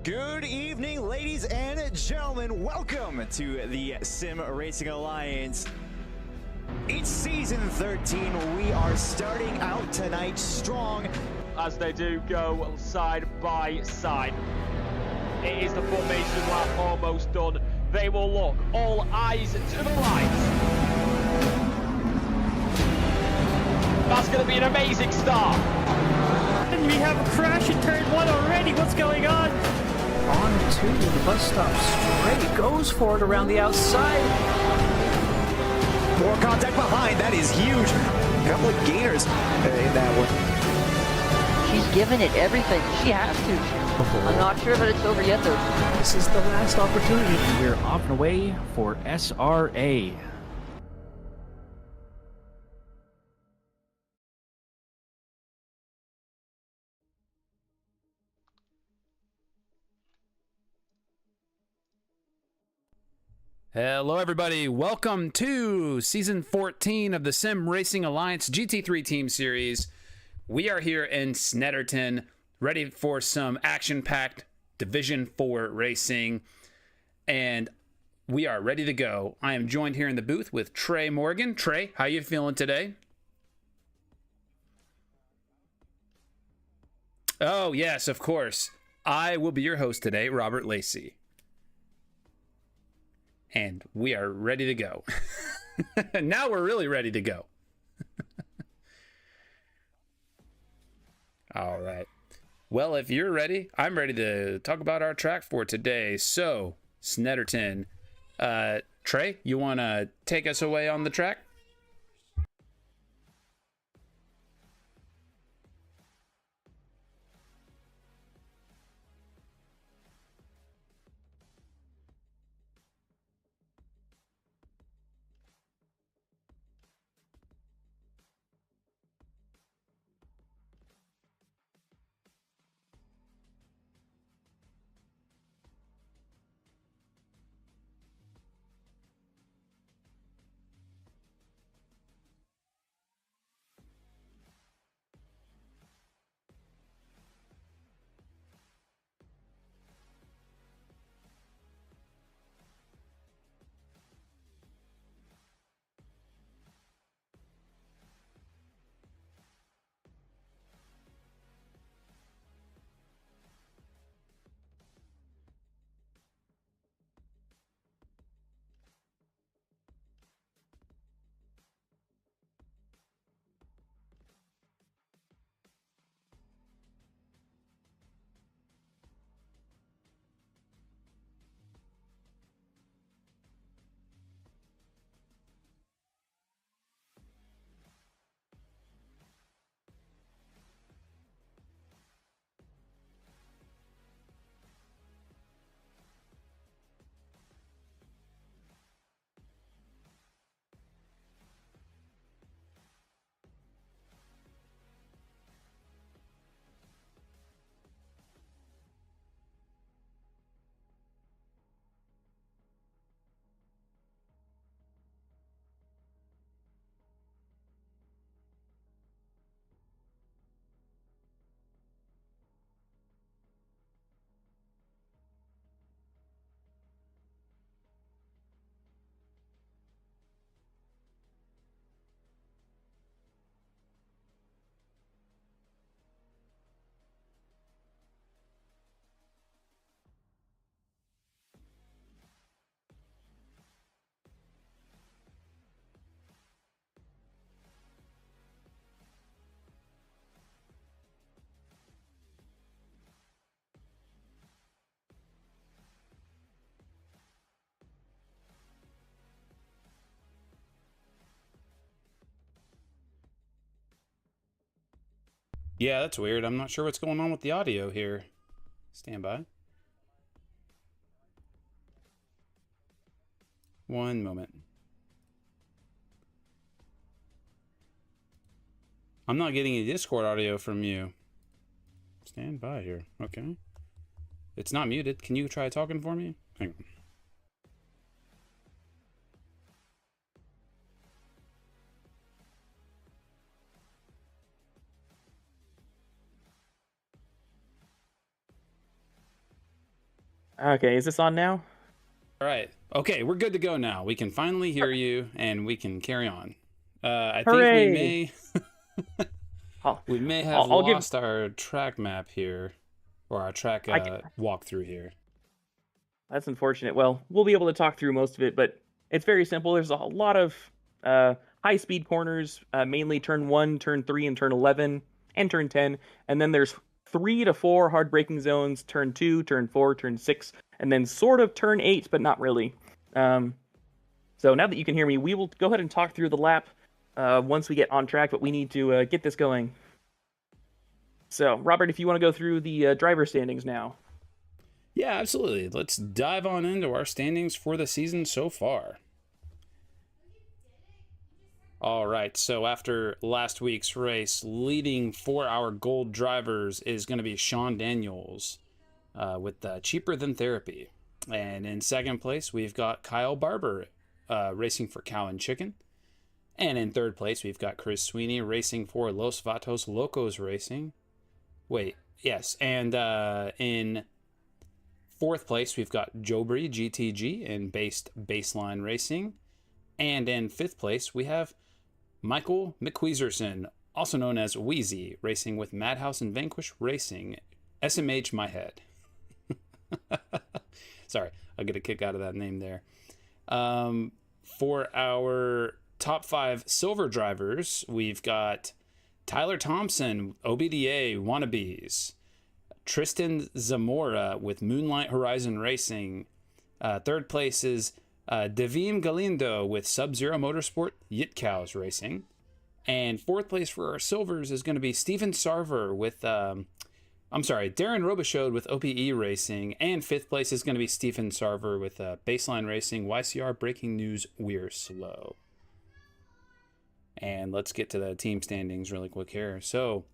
Good evening, ladies and gentlemen. Welcome to the Sim Racing Alliance. It's season 13. We are starting out tonight strong. As they do go side by side. It is the formation lap almost done. They will look, all eyes to the lights. That's going to be an amazing start. And we have a crash in turn 1 already. What's going on? On to the bus stop. Straight goes for it around the outside. More contact behind. That is huge. A couple of gainers in that one. She's given it everything. She has to. I'm not sure, but it's over yet, though. This is the last opportunity. We're off and away for SRA. Hello everybody, welcome to Season 14 of the Sim Racing Alliance GT3 Team Series. We are here in Snetterton, ready for some action-packed Division 4 racing, and we are ready to go. I am joined here in the booth with Trey Morgan. Trey, how you feeling today? Oh yes, of course. I will be your host today, Robert Lacey. And we are ready to go. Now we're really ready to go. All right. Well, if you're ready, I'm ready to talk about our track for today. So, Snetterton. Trey, you want to take us away on the track? Yeah, that's weird. I'm not sure what's going on with the audio here. Stand by. One moment. I'm not getting any Discord audio from you. Stand by here. Okay. It's not muted. Can you try talking for me? Hang on. Okay, is this on now? All right. Okay, we're good to go now. We can finally hear you, and we can carry on. I think Hooray! we may have I'll give. lost our track map here, or our track walkthrough here. That's unfortunate. Well, we'll be able to talk through most of it, but it's very simple. There's a lot of high-speed corners, mainly turn 1, turn 3, and turn 11, and turn 10. And then there's 3 to 4 hard braking zones, turn 2, turn 4, turn 6, and then sort of turn 8, but not really. So now that you can hear me, we will go ahead and talk through the lap once we get on track, but we need to get this going. So, Robert, if you want to go through the driver standings now. Yeah, absolutely. Let's dive on into our standings for the season so far. All right, so after last week's race, leading for our gold drivers is going to be Sean Daniels with Cheaper Than Therapy. And in second place, we've got Kyle Barber racing for Cow and Chicken. And in third place, we've got Chris Sweeney racing for Los Vatos Locos Racing. Wait, yes. And in fourth place, we've got Jobry GTG in Baseline Racing. And in fifth place, we have Michael McQueezerson, also known as Wheezy, racing with Madhouse and Vanquish Racing. SMH my head. Sorry, I'll get a kick out of that name there. For our top 5 silver drivers, we've got Tyler Thompson, OBDA Wannabes. Tristan Zamora with Moonlight Horizon Racing. Third place is Devim Galindo with Sub-Zero Motorsport Yitcows Racing. And fourth place for our silvers is going to be Steven Sarver with, Darren Robichaud with OPE Racing. And fifth place is going to be Stephen Sarver with Baseline Racing. YCR Breaking News, we're slow. And let's get to the team standings really quick here. So,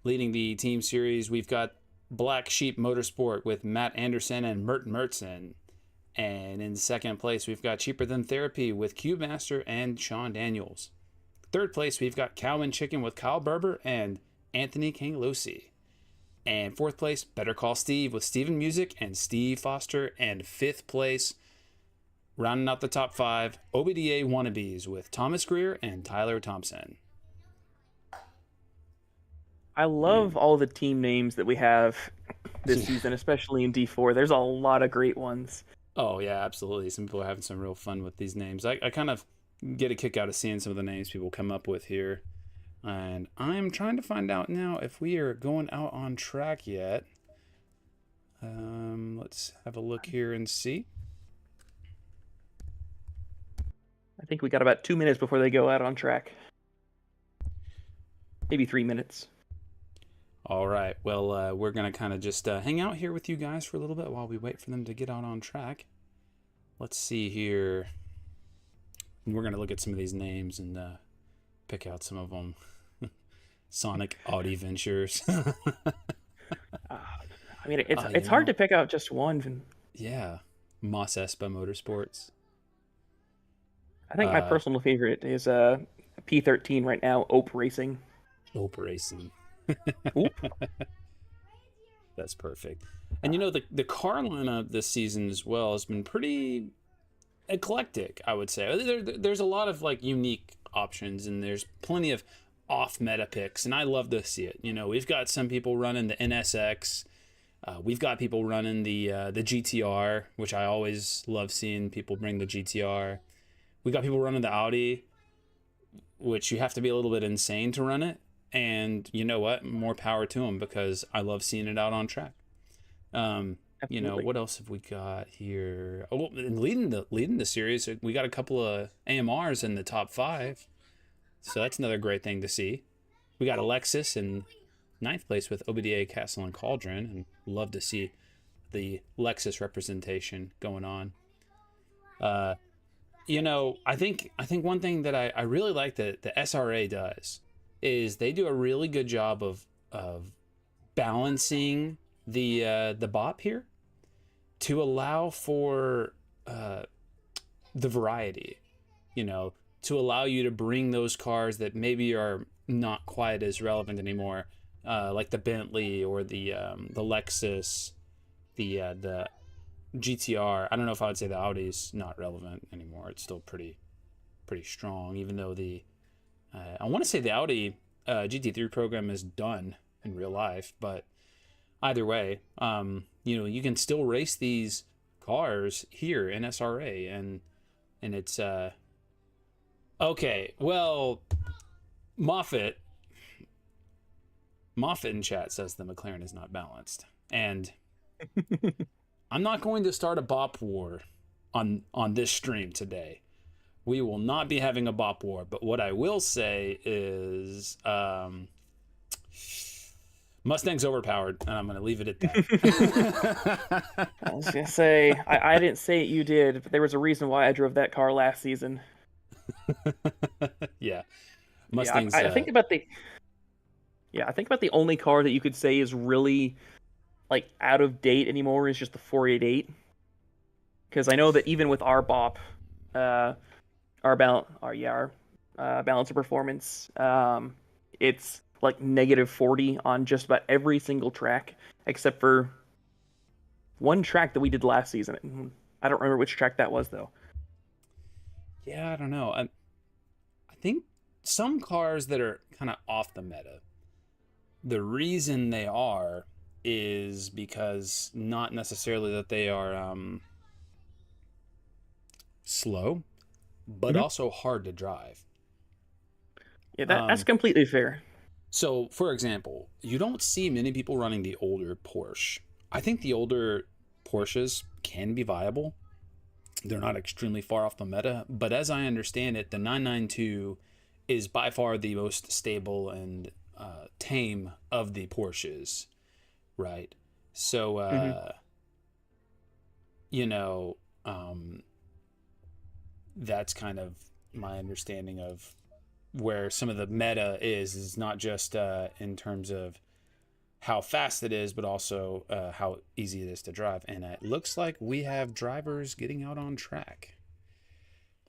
leading the team series, we've got Black Sheep Motorsport with Matt Anderson and Mert Mertson. And in second place, we've got Cheaper Than Therapy with Cube Master and Sean Daniels. Third place, we've got Cow and Chicken with Kyle Berber and Anthony Kanglosi. And fourth place, Better Call Steve with Steven Music and Steve Foster. And fifth place, rounding out the top 5, OBDA Wannabes with Thomas Greer and Tyler Thompson. I love all the team names that we have this season, especially in D4. There's a lot of great ones. Oh, yeah, absolutely. Some people are having some real fun with these names. I kind of get a kick out of seeing some of the names people come up with here. And I'm trying to find out now if we are going out on track yet. Let's have a look here and see. I think we got about 2 minutes before they go out on track. Maybe 3 minutes. All right. Well, we're going to kind of just hang out here with you guys for a little bit while we wait for them to get out on track. Let's see here. We're going to look at some of these names and pick out some of them. Sonic Audi Ventures. I mean, it's hard to pick out just one. Yeah. Moss Espa Motorsports. I think my personal favorite is P13 right now, Ope Racing. Ope Racing. That's perfect. And you know, the car lineup this season as well has been pretty eclectic, I would say. There's a lot of like unique options, and there's plenty of off-meta picks, and I love to see it. You know, we've got some people running the NSX. We've got people running the GTR, which I always love seeing people bring the GTR. We got people running the Audi, which you have to be a little bit insane to run it. And you know what? More power to them, because I love seeing it out on track. You know, what else have we got here? Oh, and leading the series, we got a couple of AMRs in the top 5. So that's another great thing to see. We got Alexis in 9th place with OBDA Castle and Cauldron, and love to see the Lexus representation going on. You know, I think one thing that I really like that the SRA does is they do a really good job of balancing the BOP here to allow for the variety, you know, to allow you to bring those cars that maybe are not quite as relevant anymore, like the Bentley or the Lexus, the GTR. I don't know if I would say the Audi's not relevant anymore. It's still pretty strong, even though the I want to say the Audi GT3 program is done in real life, but either way, you can still race these cars here in SRA, and it's okay. Well, Moffat in chat says the McLaren is not balanced, and I'm not going to start a bop war on this stream today. We will not be having a bop war, but what I will say is Mustang's overpowered, and I'm going to leave it at that. I was gonna say I didn't say it, you did, but there was a reason why I drove that car last season. Yeah, Mustang's. I think about the. Yeah, I think about the only car that you could say is really like out of date anymore is just the 488. Because I know that even with our BOP, our balance of performance, it's like -40 on just about every single track, except for one track that we did last season. I don't remember which track that was, though. Yeah, I don't know. I think some cars that are kind of off the meta, the reason they are is because not necessarily that they are slow, but also hard to drive. Yeah, that's completely fair. So, for example, you don't see many people running the older Porsche. I think the older Porsches can be viable. They're not extremely far off the meta, but as I understand it, the 992 is by far the most stable and tame of the Porsches, right? So, that's kind of my understanding of where some of the meta is not just in terms of how fast it is, but also how easy it is to drive. And it looks like we have drivers getting out on track.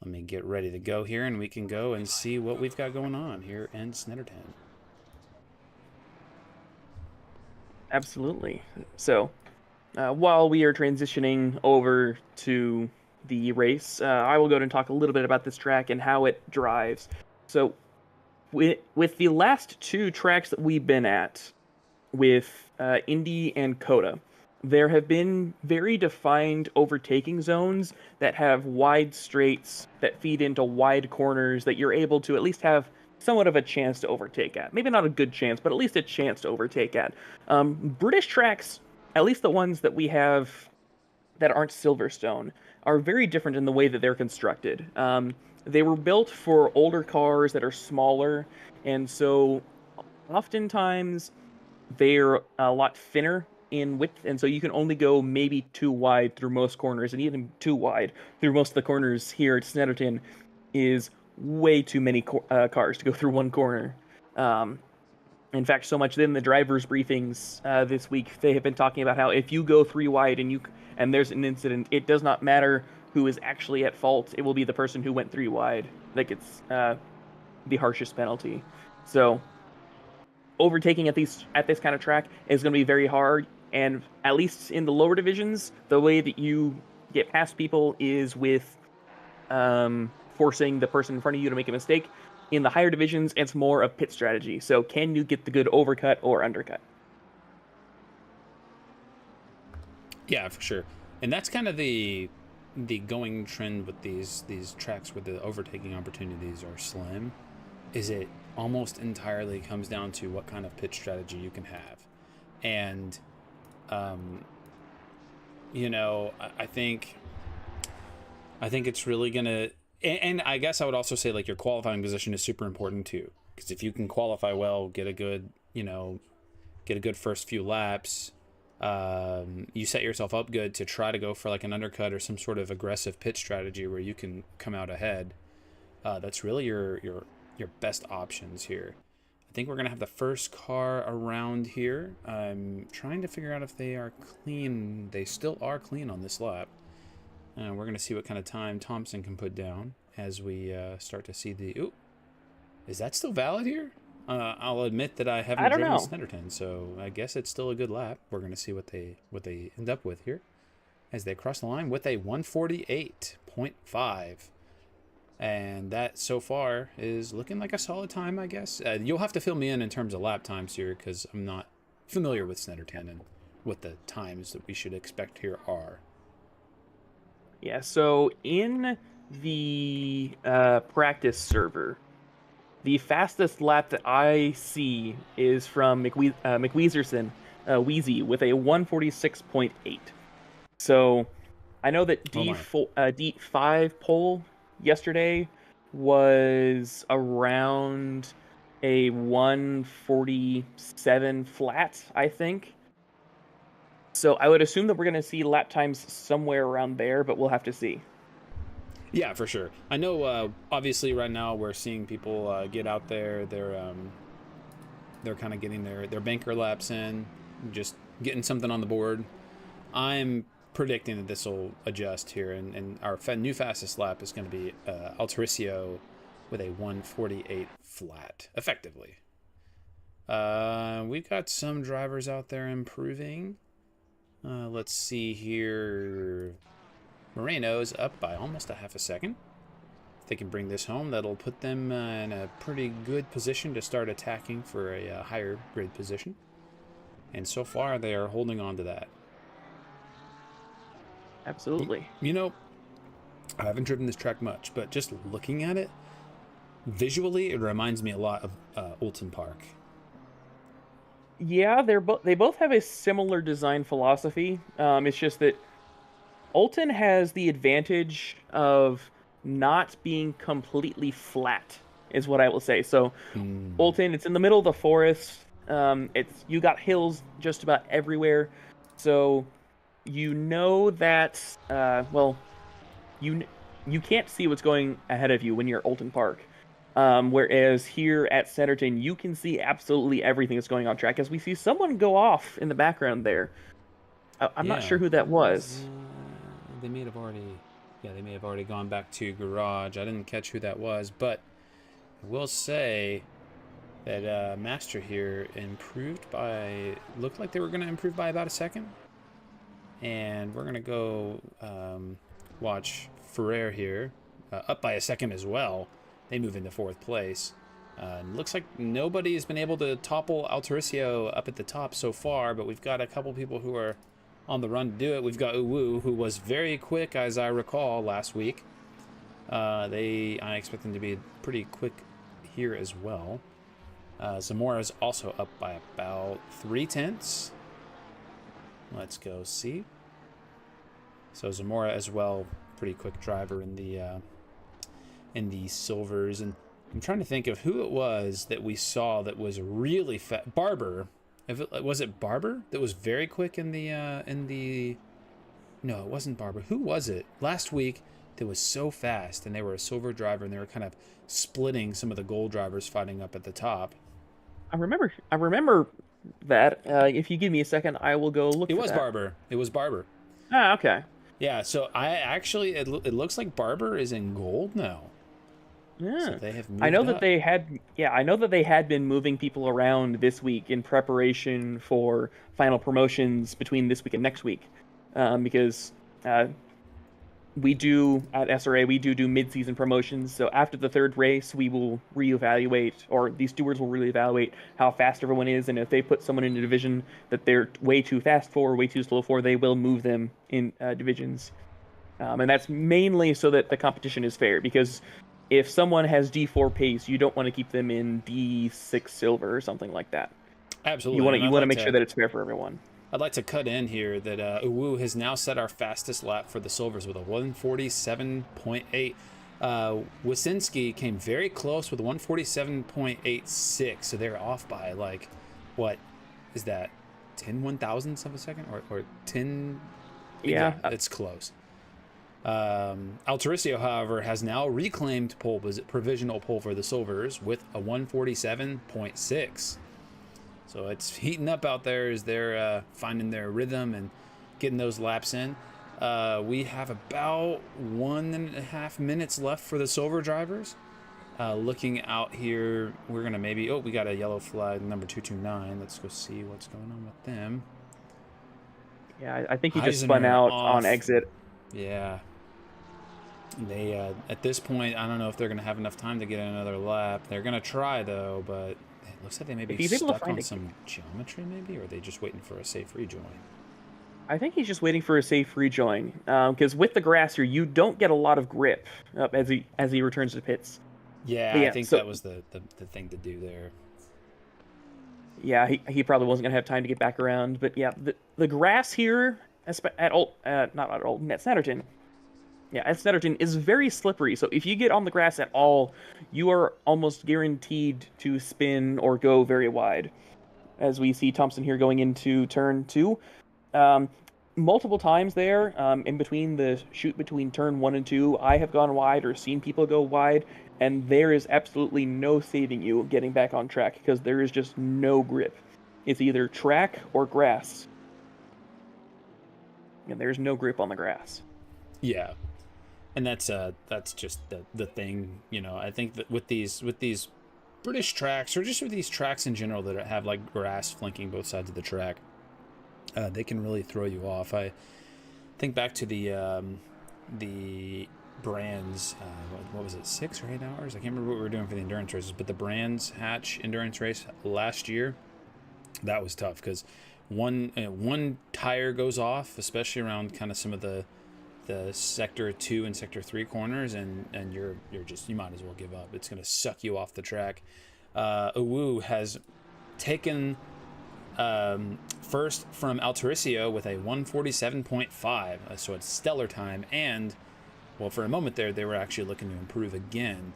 Let me get ready to go here, and we can go and see what we've got going on here in Snetterton. Absolutely. So, while we are transitioning over to the race, I will go ahead and talk a little bit about this track and how it drives. So, with the last two tracks that we've been at, with Indy and Coda, there have been very defined overtaking zones that have wide straights that feed into wide corners that you're able to at least have somewhat of a chance to overtake at. Maybe not a good chance, but at least a chance to overtake at. British tracks, at least the ones that we have that aren't Silverstone, are very different in the way that they're constructed. They were built for older cars that are smaller, and so oftentimes they're a lot thinner in width, and so you can only go maybe 2 wide through most corners, and even 2 wide through most of the corners here at Snetterton is way too many cars to go through one corner. In fact, so much that in the drivers' briefings this week, they have been talking about how if you go 3 wide and there's an incident, it does not matter who is actually at fault. It will be the person who went 3 wide that gets the harshest penalty. So overtaking at this kind of track is going to be very hard, and at least in the lower divisions, the way that you get past people is with forcing the person in front of you to make a mistake. In the higher divisions, it's more of pit strategy. So can you get the good overcut or undercut? Yeah, for sure. And that's kind of the going trend with these tracks where the overtaking opportunities are slim, is it almost entirely comes down to what kind of pit strategy you can have. And I think it's really gonna, and I guess I would also say like your qualifying position is super important too, because if you can qualify well, get a good first few laps, you set yourself up good to try to go for like an undercut or some sort of aggressive pit strategy where you can come out ahead. That's really your best options here. I think we're gonna have the first car around here. I'm trying to figure out if they are clean. They still are clean on this lap. We're gonna see what kind of time Thompson can put down as we start to see the. Ooh, is that still valid here? I'll admit that I haven't driven Snetterton, so I guess it's still a good lap. We're gonna see what they end up with here. as they cross the line with a 148.5. And that so far is looking like a solid time, I guess. You'll have to fill me in terms of lap times here because I'm not familiar with Snetterton and what the times that we should expect here are. Yeah, so in the practice server, the fastest lap that I see is from McWeezerson, Wheezy, with a 146.8. So I know that D5 pole yesterday was around a 147 flat, I think. So I would assume that we're going to see lap times somewhere around there, but we'll have to see. Yeah, for sure. I know. Obviously, right now we're seeing people get out there. They're kind of getting their banker laps in, just getting something on the board. I'm predicting that this will adjust here, and our new fastest lap is going to be Altericio with a 148 flat, effectively. We've got some drivers out there improving. Let's see here. Moreno's up by almost a half a second. If they can bring this home, that'll put them in a pretty good position to start attacking for a higher grade position. And so far, they are holding on to that. Absolutely. You know, I haven't driven this track much, but just looking at it, visually, it reminds me a lot of Oulton Park. Yeah, they both have a similar design philosophy. It's just that Oulton has the advantage of not being completely flat, is what I will say. So, Oulton, it's in the middle of the forest. You got hills just about everywhere. So, you know that you can't see what's going ahead of you when you're at Oulton Park. Whereas here at Snetterton, you can see absolutely everything that's going on track, as we see someone go off in the background there. I'm not sure who that was. They may have already gone back to garage. I didn't catch who that was, but I will say that Master here looked like they were going to improve by about a second. And we're going to go watch Ferrer here, up by a second as well. They move into fourth place. Looks like nobody has been able to topple Altericio up at the top so far, but we've got a couple people who are on the run to do it. We've got Uwu, who was very quick, as I recall, last week. I expect them to be pretty quick here as well. Zamora is also up by about 0.3. Let's go see. So Zamora as well, pretty quick driver in the silvers, and I'm trying to think of who it was that we saw that was really fast. Barber. Was it Barber that was very quick in the No, it wasn't Barber. Who was it last week that was so fast, and they were a silver driver, and they were kind of splitting some of the gold drivers fighting up at the top? I remember that. If you give me a second, I will go look. It was Barber. It was Barber. Ah, okay. Yeah. So it looks like Barber is in gold now. Yeah. So they have moved I know up. that they had. Yeah, I know that they had been moving people around this week in preparation for final promotions between this week and next week, because we do at SRA we do mid-season promotions. So after the third race, we will reevaluate, or these stewards will reevaluate how fast everyone is, and if they put someone in a division that they're way too fast for, or way too slow for, they will move them in divisions, and that's mainly so that the competition is fair. Because if someone has D4 pace, you don't want to keep them in D6 silver or something like that. Absolutely. You want to make sure that it's fair for everyone. I'd like to cut in here that Uwu has now set our fastest lap for the silvers with a 147.8. Wasinski came very close with a 147.86, so they're off by like, what is that, 10 1,000ths of a second, or 10? Yeah, it's close. Altericio, however, has now reclaimed provisional pole for the silvers with a 147.6. So it's heating up out there as they're finding their rhythm and getting those laps in. We have about 1.5 minutes left for the silver drivers. Looking out here, we're going to we got a yellow flag, number 229. Let's go see what's going on with them. Yeah, I think he just spun out on exit. Yeah. They at this point, I don't know if they're going to have enough time to get another lap. They're going to try though, but it looks like they may be stuck on some geometry, maybe, or are they just waiting for a safe rejoin? I think he's just waiting for a safe rejoin, because with the grass here, you don't get a lot of grip up as he returns to pits. Yeah, I think that was the thing to do there. Yeah, he probably wasn't gonna have time to get back around, but yeah, the grass here at Snetterton. Yeah, at Snetterton is very slippery, so if you get on the grass at all, you are almost guaranteed to spin or go very wide. As we see Thompson here going into turn 2. Multiple times there, in between the shoot between turn 1 and 2, I have gone wide or seen people go wide, and there is absolutely no saving you getting back on track, because there is just no grip. It's either track or grass. And there's no grip on the grass. Yeah. And that's just the thing, you know. I think that with these British tracks, or just with these tracks in general that have like grass flanking both sides of the track, they can really throw you off. I think back to the Brands, what was it, 6 or 8 hours? I can't remember what we were doing for the endurance races, but the Brands Hatch endurance race last year, that was tough because one tire goes off, especially around kind of some of the sector 2 and sector 3 corners, and you might as well give up. It's going to suck you off the track. Uwu has taken first from Altoricio with a 147.5, so it's stellar time, and well, for a moment there, they were actually looking to improve again.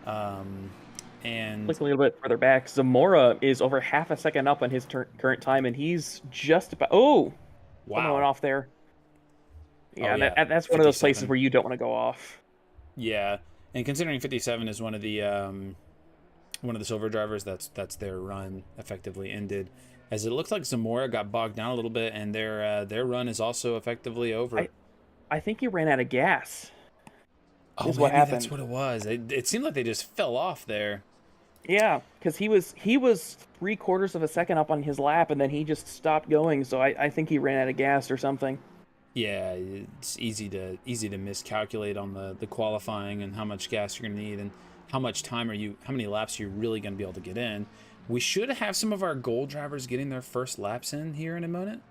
And looking a little bit further back, Zamora is over half a second up on his current time, and he's just about... Oh! Wow. Someone went off there. Yeah, yeah. That's one of those places where you don't want to go off. Yeah, and considering 57 is one of the silver drivers, that's their run effectively ended, as it looks like Zamora got bogged down a little bit, and their run is also effectively over. I think he ran out of gas. Oh, maybe that's what it was. It seemed like they just fell off there. Yeah, because he was 3/4 of a second up on his lap, and then he just stopped going. So I think he ran out of gas or something. Yeah, it's easy to miscalculate on the qualifying and how much gas you're gonna need and how many laps you're really gonna be able to get in. We should have some of our gold drivers getting their first laps in here in a moment.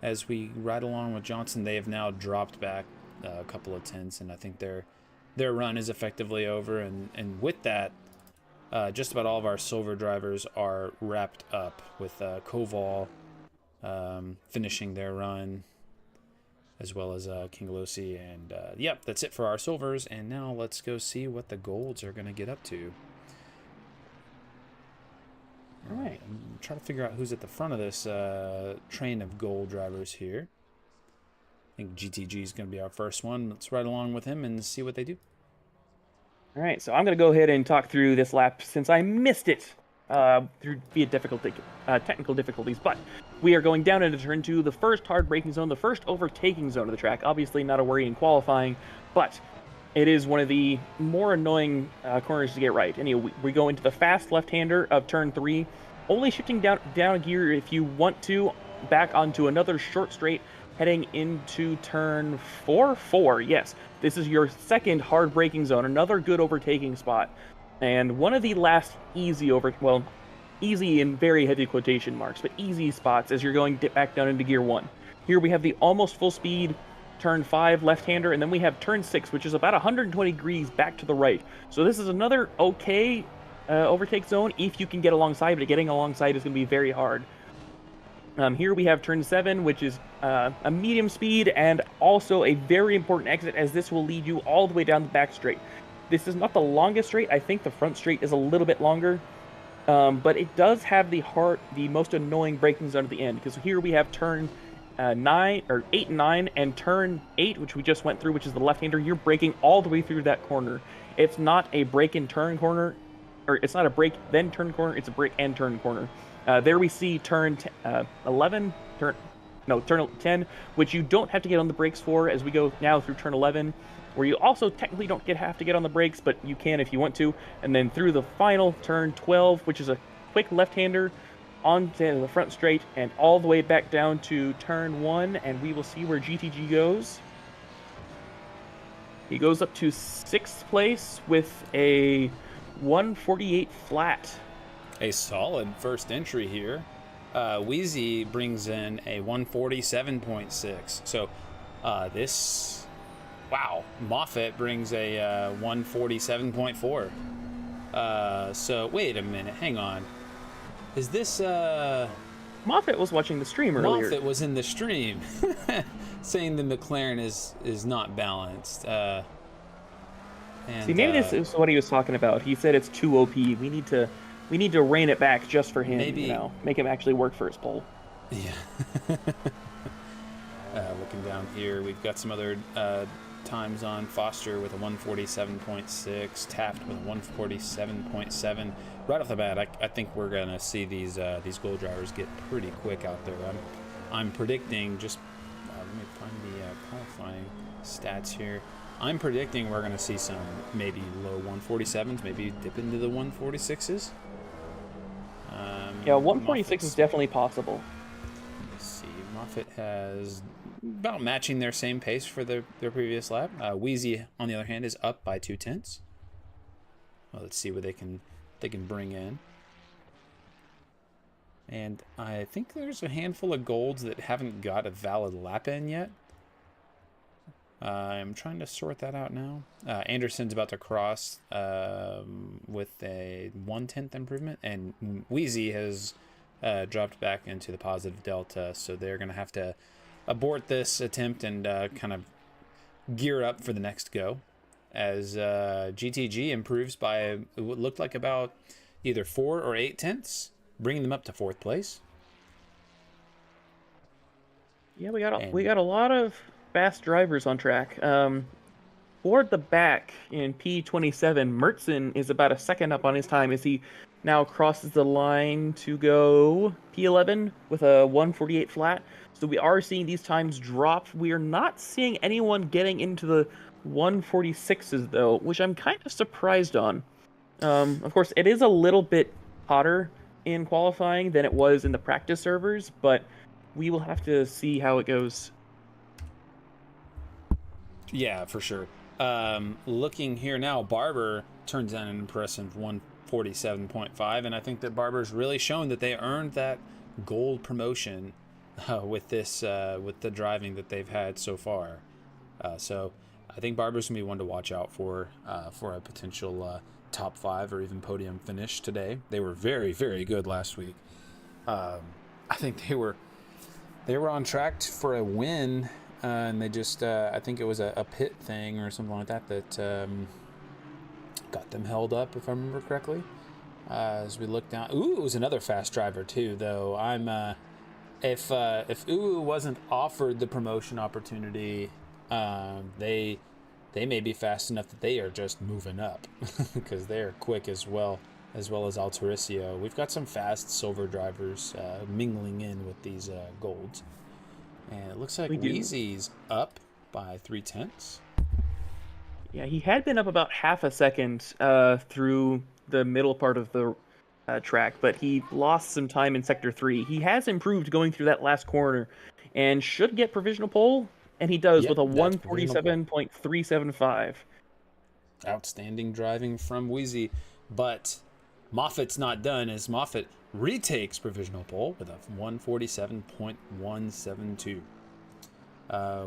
As we ride along with Johnson, they have now dropped back a couple of tenths, and I think their run is effectively over. And with that, just about all of our silver drivers are wrapped up, with Koval finishing their run, as well as Kingalosi. And yep, that's it for our silvers. And now let's go see what the golds are going to get up to. All right, I'm trying to figure out who's at the front of this train of gold drivers here. I think GTG is going to be our first one. Let's ride along with him and see what they do. All right, so I'm going to go ahead and talk through this lap since I missed it through technical difficulties. But we are going down into turn 2, the first hard braking zone, the first overtaking zone of the track. Obviously not a worry in qualifying, but it is one of the more annoying corners to get right. Anyway, we go into the fast left-hander of turn 3, only shifting down a gear if you want to, back onto another short straight, heading into turn 4. Yes, this is your second hard braking zone, another good overtaking spot, and one of the last easy in very heavy quotation marks, but easy spots as you're going back down into gear 1. Here we have the almost full speed turn 5 left-hander, and then we have turn 6, which is about 120 degrees back to the right. So this is another okay overtake zone if you can get alongside, but getting alongside is going to be very hard. Here we have turn 7, which is a medium speed and also a very important exit, as this will lead you all the way down the back straight. This is not the longest straight. I think the front straight is a little bit longer, but it does have the most annoying braking zone at the end, because here we have turn 8 and 9, and turn 8, which we just went through, which is the left-hander. You're braking all the way through that corner. It's not a brake and turn corner, or it's not a brake then turn corner. It's a brake and turn corner. There we see turn 10, which you don't have to get on the brakes for, as we go now through turn 11, where you also technically don't have to get on the brakes, but you can if you want to. And then through the final turn 12, which is a quick left-hander, onto the front straight and all the way back down to turn 1, and we will see where GTG goes. He goes up to 6th place with a 148 flat. A solid first entry here. Wheezy brings in a 147.6. So this, wow, Moffat brings a 147.4. So wait a minute, hang on. Is this Moffat was watching the stream earlier. Moffat was in the stream saying the McLaren is not balanced. And, see, maybe this is what he was talking about. He said it's too OP. We need to rein it back just for him. Maybe, you know, make him actually work for his pole. Yeah. Looking down here, we've got some other times on. Foster with a 147.6, Taft with a 147.7. Right off the bat, I think we're gonna see these gold drivers get pretty quick out there. I'm predicting just let me find the qualifying stats here. I'm predicting we're gonna see some maybe low 147s, maybe dip into the 146s. Yeah, 146 is definitely possible. Let's see. Moffat has about matching their same pace for their previous lap. Wheezy, on the other hand, is up by 0.2. Well, let's see what they can bring in. And I think there's a handful of golds that haven't got a valid lap in yet. I'm trying to sort that out now. Anderson's about to cross with a 1/10 improvement, and Wheezy has dropped back into the positive delta, so they're going to have to abort this attempt and kind of gear up for the next go, as GTG improves by what looked like about either 4 or 8 tenths, bringing them up to 4th place. Yeah, we got a lot of fast drivers on track. Toward the back in P27, Mertzen is about a second up on his time as he now crosses the line to go P11 with a 148 flat. So we are seeing these times drop. We are not seeing anyone getting into the 146s though, which I'm kind of surprised on. Of course, it is a little bit hotter in qualifying than it was in the practice servers, but we will have to see how it goes. Yeah, for sure. Looking here now, Barber turns in an impressive 147.5, and I think that Barber's really shown that they earned that gold promotion with this with the driving that they've had so far. So I think Barber's gonna be one to watch out for a potential top 5 or even podium finish today. They were very, very good last week. I think they were on track for a win. And they just, I think it was a pit thing or something like that got them held up, if I remember correctly. As we look down, it was another fast driver too, though. If Uwu wasn't offered the promotion opportunity, they may be fast enough that they are just moving up because they are quick as well as Altericio. We've got some fast silver drivers mingling in with these golds. And it looks like Wheezy's up by 0.3. Yeah, he had been up about half a second through the middle part of the track, but he lost some time in Sector 3. He has improved going through that last corner and should get provisional pole, and he does with a 147.375. Outstanding driving from Wheezy, but Moffat's not done as Moffat retakes provisional pole with a 147.172.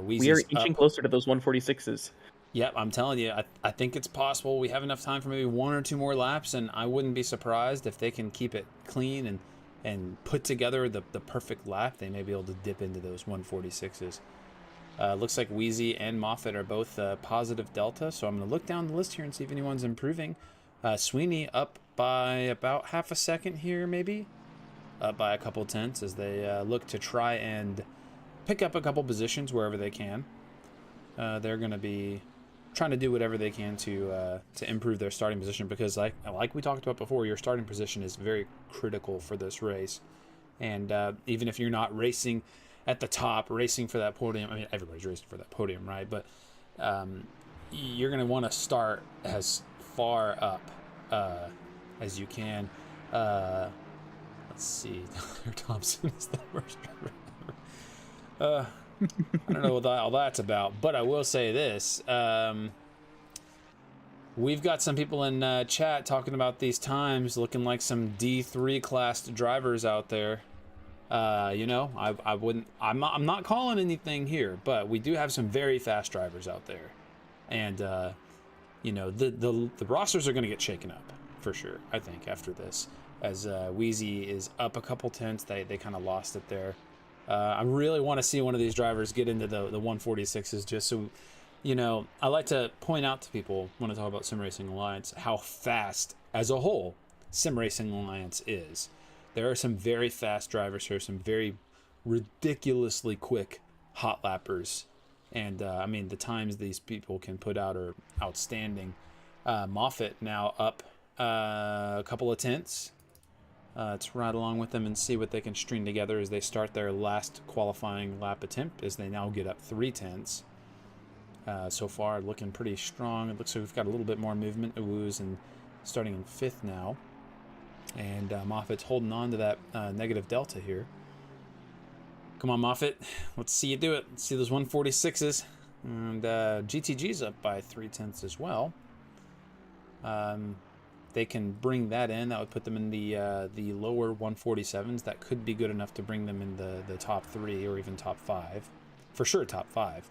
We are inching closer to those 146s. Yep, I'm telling you, I think it's possible. We have enough time for maybe 1 or 2 more laps, and I wouldn't be surprised if they can keep it clean and put together the perfect lap. They may be able to dip into those 146s. Looks like Wheezy and Moffat are both positive delta, so I'm going to look down the list here and see if anyone's improving. Sweeney up by about half a second here, maybe. Up by a couple tenths as they look to try and pick up a couple positions wherever they can. They're going to be trying to do whatever they can to improve their starting position because, like we talked about before, your starting position is very critical for this race. And even if you're not racing at the top, racing for that podium, I mean, everybody's racing for that podium, right? But you're going to want to start as far up as you can. Let's Let's see. Tyler Thompson is the worst driver. I don't know what all that's about, but I will say this. We've got some people in chat talking about these times looking like some D3 class drivers out there. You know, I'm not calling anything here, but we do have some very fast drivers out there. And, you know, the rosters are going to get shaken up for sure, I think, after this. As Wheezy is up a couple tenths, they kind of lost it there. I really want to see one of these drivers get into the 146s just so, you know, I like to point out to people when I talk about Sim Racing Alliance how fast, as a whole, Sim Racing Alliance is. There are some very fast drivers here, some very ridiculously quick hot lappers. And, I mean, the times these people can put out are outstanding. Moffitt now up a couple of tenths. Let's ride along with them and see what they can string together as they start their last qualifying lap attempt, as they now get up 3 tenths. So far, looking pretty strong. It looks like we've got a little bit more movement. Awoo's and starting in 5th now. And Moffitt's holding on to that negative delta here. Come on, Moffitt. Let's see you do it. Let's see those 146s. And GTG's up by 3 tenths as well. They can bring that in. That would put them in the lower 147s. That could be good enough to bring them in the top 3 or even top 5. For sure, top 5.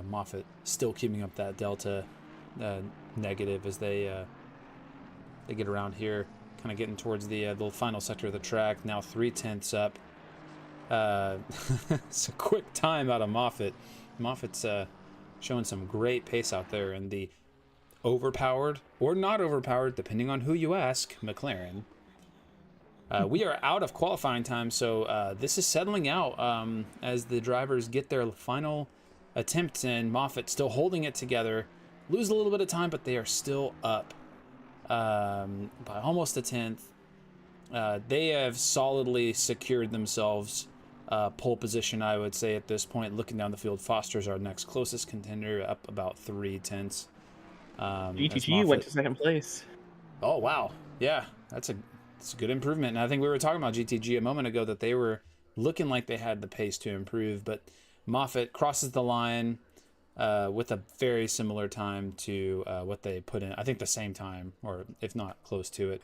Moffitt still keeping up that delta negative as they get around here, kind of getting towards the final sector of the track. Now 3 tenths up. It's a quick time out of Moffitt. Moffitt's showing some great pace out there in the overpowered or not overpowered, depending on who you ask, McLaren. We are out of qualifying time, so this is settling out as the drivers get their final attempts in. Moffitt still holding it together. Lose a little bit of time, but they are still up by almost a tenth. They have solidly secured themselves pole position, I would say, at this point. Looking down the field, Foster's our next closest contender, up about 3 tenths. GTG went to 2nd place. Oh, wow. Yeah, that's a good improvement. And I think we were talking about GTG a moment ago, that they were looking like they had the pace to improve, but Moffitt crosses the line with a very similar time to what they put in. I think the same time, or if not close to it,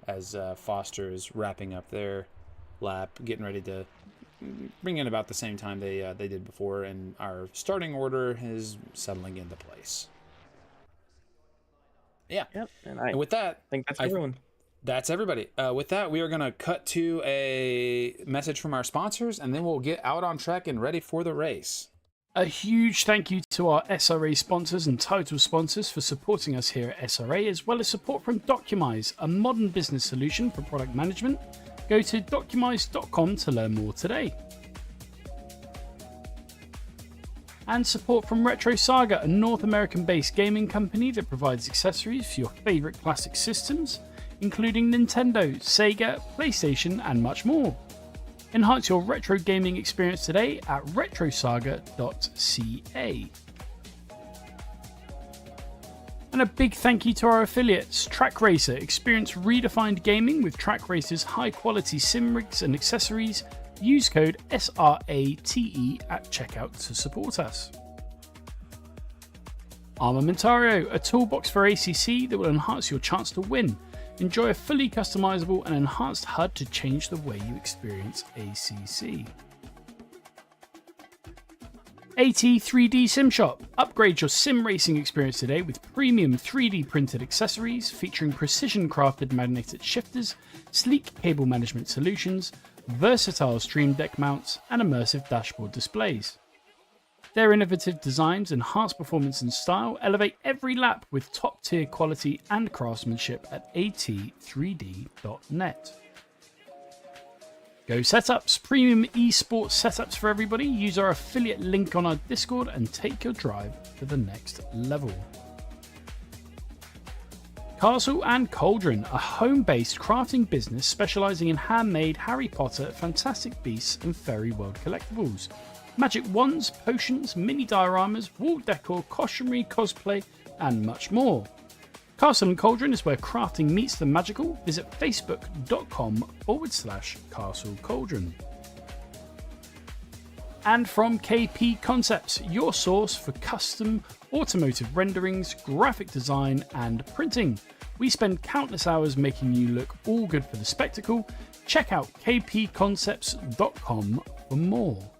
as Foster is wrapping up their lap, getting ready to bring in about the same time they did before, and our starting order is settling into place. Yeah. Yep. And with that, I think that's everyone. That's everybody. With that, we are going to cut to a message from our sponsors, and then we'll get out on track and ready for the race. A huge thank you to our SRA sponsors and title sponsors for supporting us here at SRA, as well as support from Documise, a modern business solution for product management. Go to documise.com to learn more today. And support from Retro Saga, a North American-based gaming company that provides accessories for your favourite classic systems, including Nintendo, Sega, PlayStation, and much more. Enhance your retro gaming experience today at retrosaga.ca. And a big thank you to our affiliates, Track Racer. Experience redefined gaming with Track Racer's high-quality sim rigs and accessories. Use code SRATE at checkout to support us. Armamentario, a toolbox for ACC that will enhance your chance to win. Enjoy a fully customizable and enhanced HUD to change the way you experience ACC. AT3D Sim Shop. Upgrade your sim racing experience today with premium 3D printed accessories featuring precision crafted magnetic shifters, sleek cable management solutions, versatile stream deck mounts, and immersive dashboard displays. Their innovative designs enhance performance and style, elevate every lap with top-tier quality and craftsmanship at at3d.net. Go Setups, premium esports setups for everybody. Use our affiliate link on our Discord and take your drive to the next level. Castle and Cauldron, a home-based crafting business specializing in handmade Harry Potter, Fantastic Beasts and Fairy World collectibles. Magic wands, potions, mini dioramas, wall decor, costumery, cosplay, and much more. Castle and Cauldron is where crafting meets the magical. Visit facebook.com/Castle Cauldron. And from KP Concepts, your source for custom automotive renderings, graphic design, and printing. We spend countless hours making you look all good for the spectacle. Check out kpconcepts.com for more.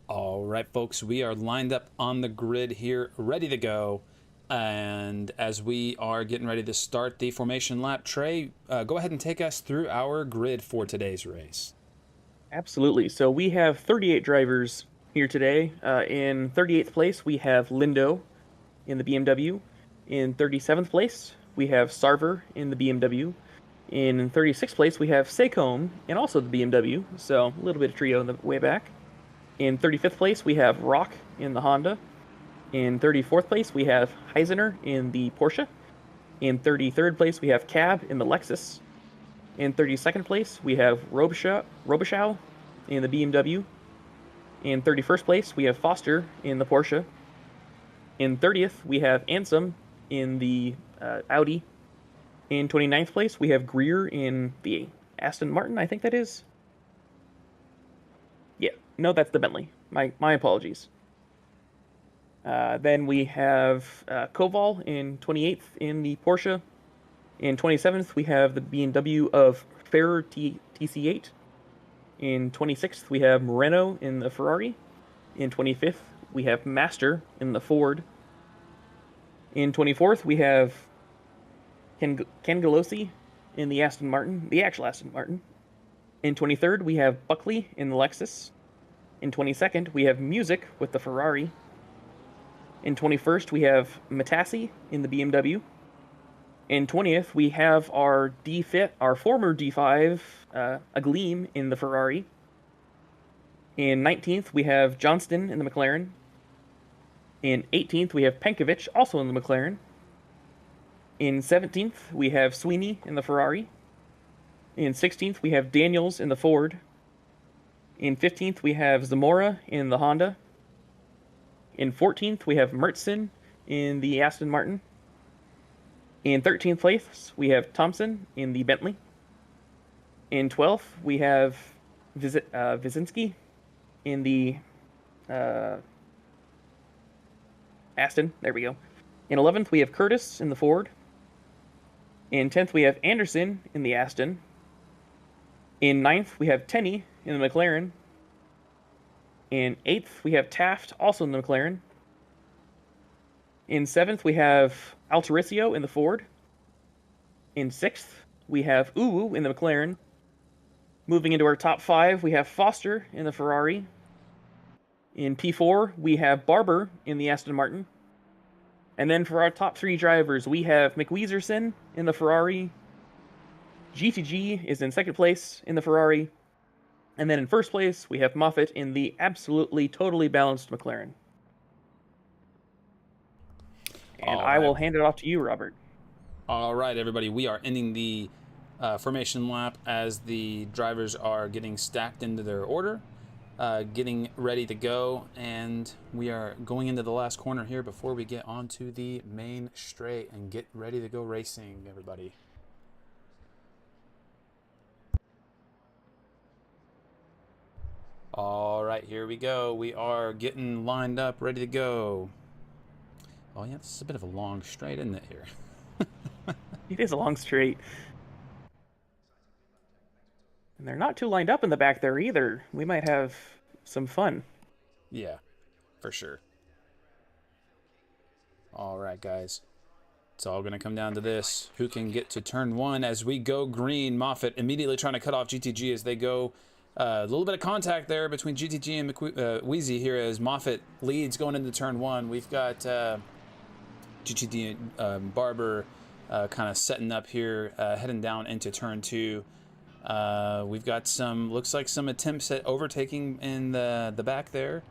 All right, folks, we are lined up on the grid here, ready to go. And as we are getting ready to start the formation lap, Trey, go ahead and take us through our grid for today's race. Absolutely. So we have 38 drivers here today. In 38th place, we have Lindo in the BMW. In 37th place, we have Sarver in the BMW. In 36th place, we have Seacombe and also the BMW. So a little bit of trio in the way back. In 35th place, we have Rock in the Honda. In 34th place, we have Heisener in the Porsche. In 33rd place, we have Cab in the Lexus. In 32nd place, we have Robichaux in the BMW. In 31st place, we have Foster in the Porsche. In 30th, we have Ansem in the Audi. In 29th place, we have Greer in the Aston Martin, I think that is. Yeah, no, that's the Bentley. My apologies. Then we have Koval in 28th in the Porsche. In 27th, we have the BMW of Ferrer TC8. In 26th, we have Moreno in the Ferrari. In 25th, we have Master in the Ford. In 24th, we have Ken Galosi in the Aston Martin, the actual Aston Martin. In 23rd, we have Buckley in the Lexus. In 22nd, we have Music with the Ferrari. In 21st, we have Matassi in the BMW. In 20th, we have our former D5, a Gleam in the Ferrari. In 19th, we have Johnston in the McLaren. In 18th, we have Penkovic, also in the McLaren. In 17th, we have Sweeney in the Ferrari. In 16th, we have Daniels in the Ford. In 15th, we have Zamora in the Honda. In 14th, we have Mertson in the Aston Martin. In 13th place, we have Thompson in the Bentley. In 12th, we have Wyszynski in the Aston. There we go. In 11th, we have Curtis in the Ford. In 10th, we have Anderson in the Aston. In 9th, we have Tenney in the McLaren. In 8th, we have Taft, also in the McLaren. In 7th, we have Altericio in the Ford. In 6th, we have Uwu in the McLaren. Moving into our top 5, we have Foster in the Ferrari. In P4, we have Barber in the Aston Martin. And then for our top 3 drivers, we have McWeezerson in the Ferrari. GTG is in second place in the Ferrari. And then in first place, we have Moffitt in the absolutely, totally balanced McLaren. And I will hand it off to you, Robert. All right, everybody. We are ending the formation lap as the drivers are getting stacked into their order, getting ready to go. And we are going into the last corner here before we get onto the main straight and get ready to go racing, everybody. All right, here we go. We are getting lined up, ready to go. Oh, yeah, this is a bit of a long straight, isn't it, here? It is a long straight. And they're not too lined up in the back there either. We might have some fun. Yeah, for sure. All right, guys. It's all going to come down to this. Who can get to turn 1 as we go green? Moffitt immediately trying to cut off GTG as they go. A little bit of contact there between GTG and Wheezy here as Moffitt leads going into turn 1. We've got GTD and Barber kind of setting up here, heading down into turn 2. We've got looks like some attempts at overtaking in the back there.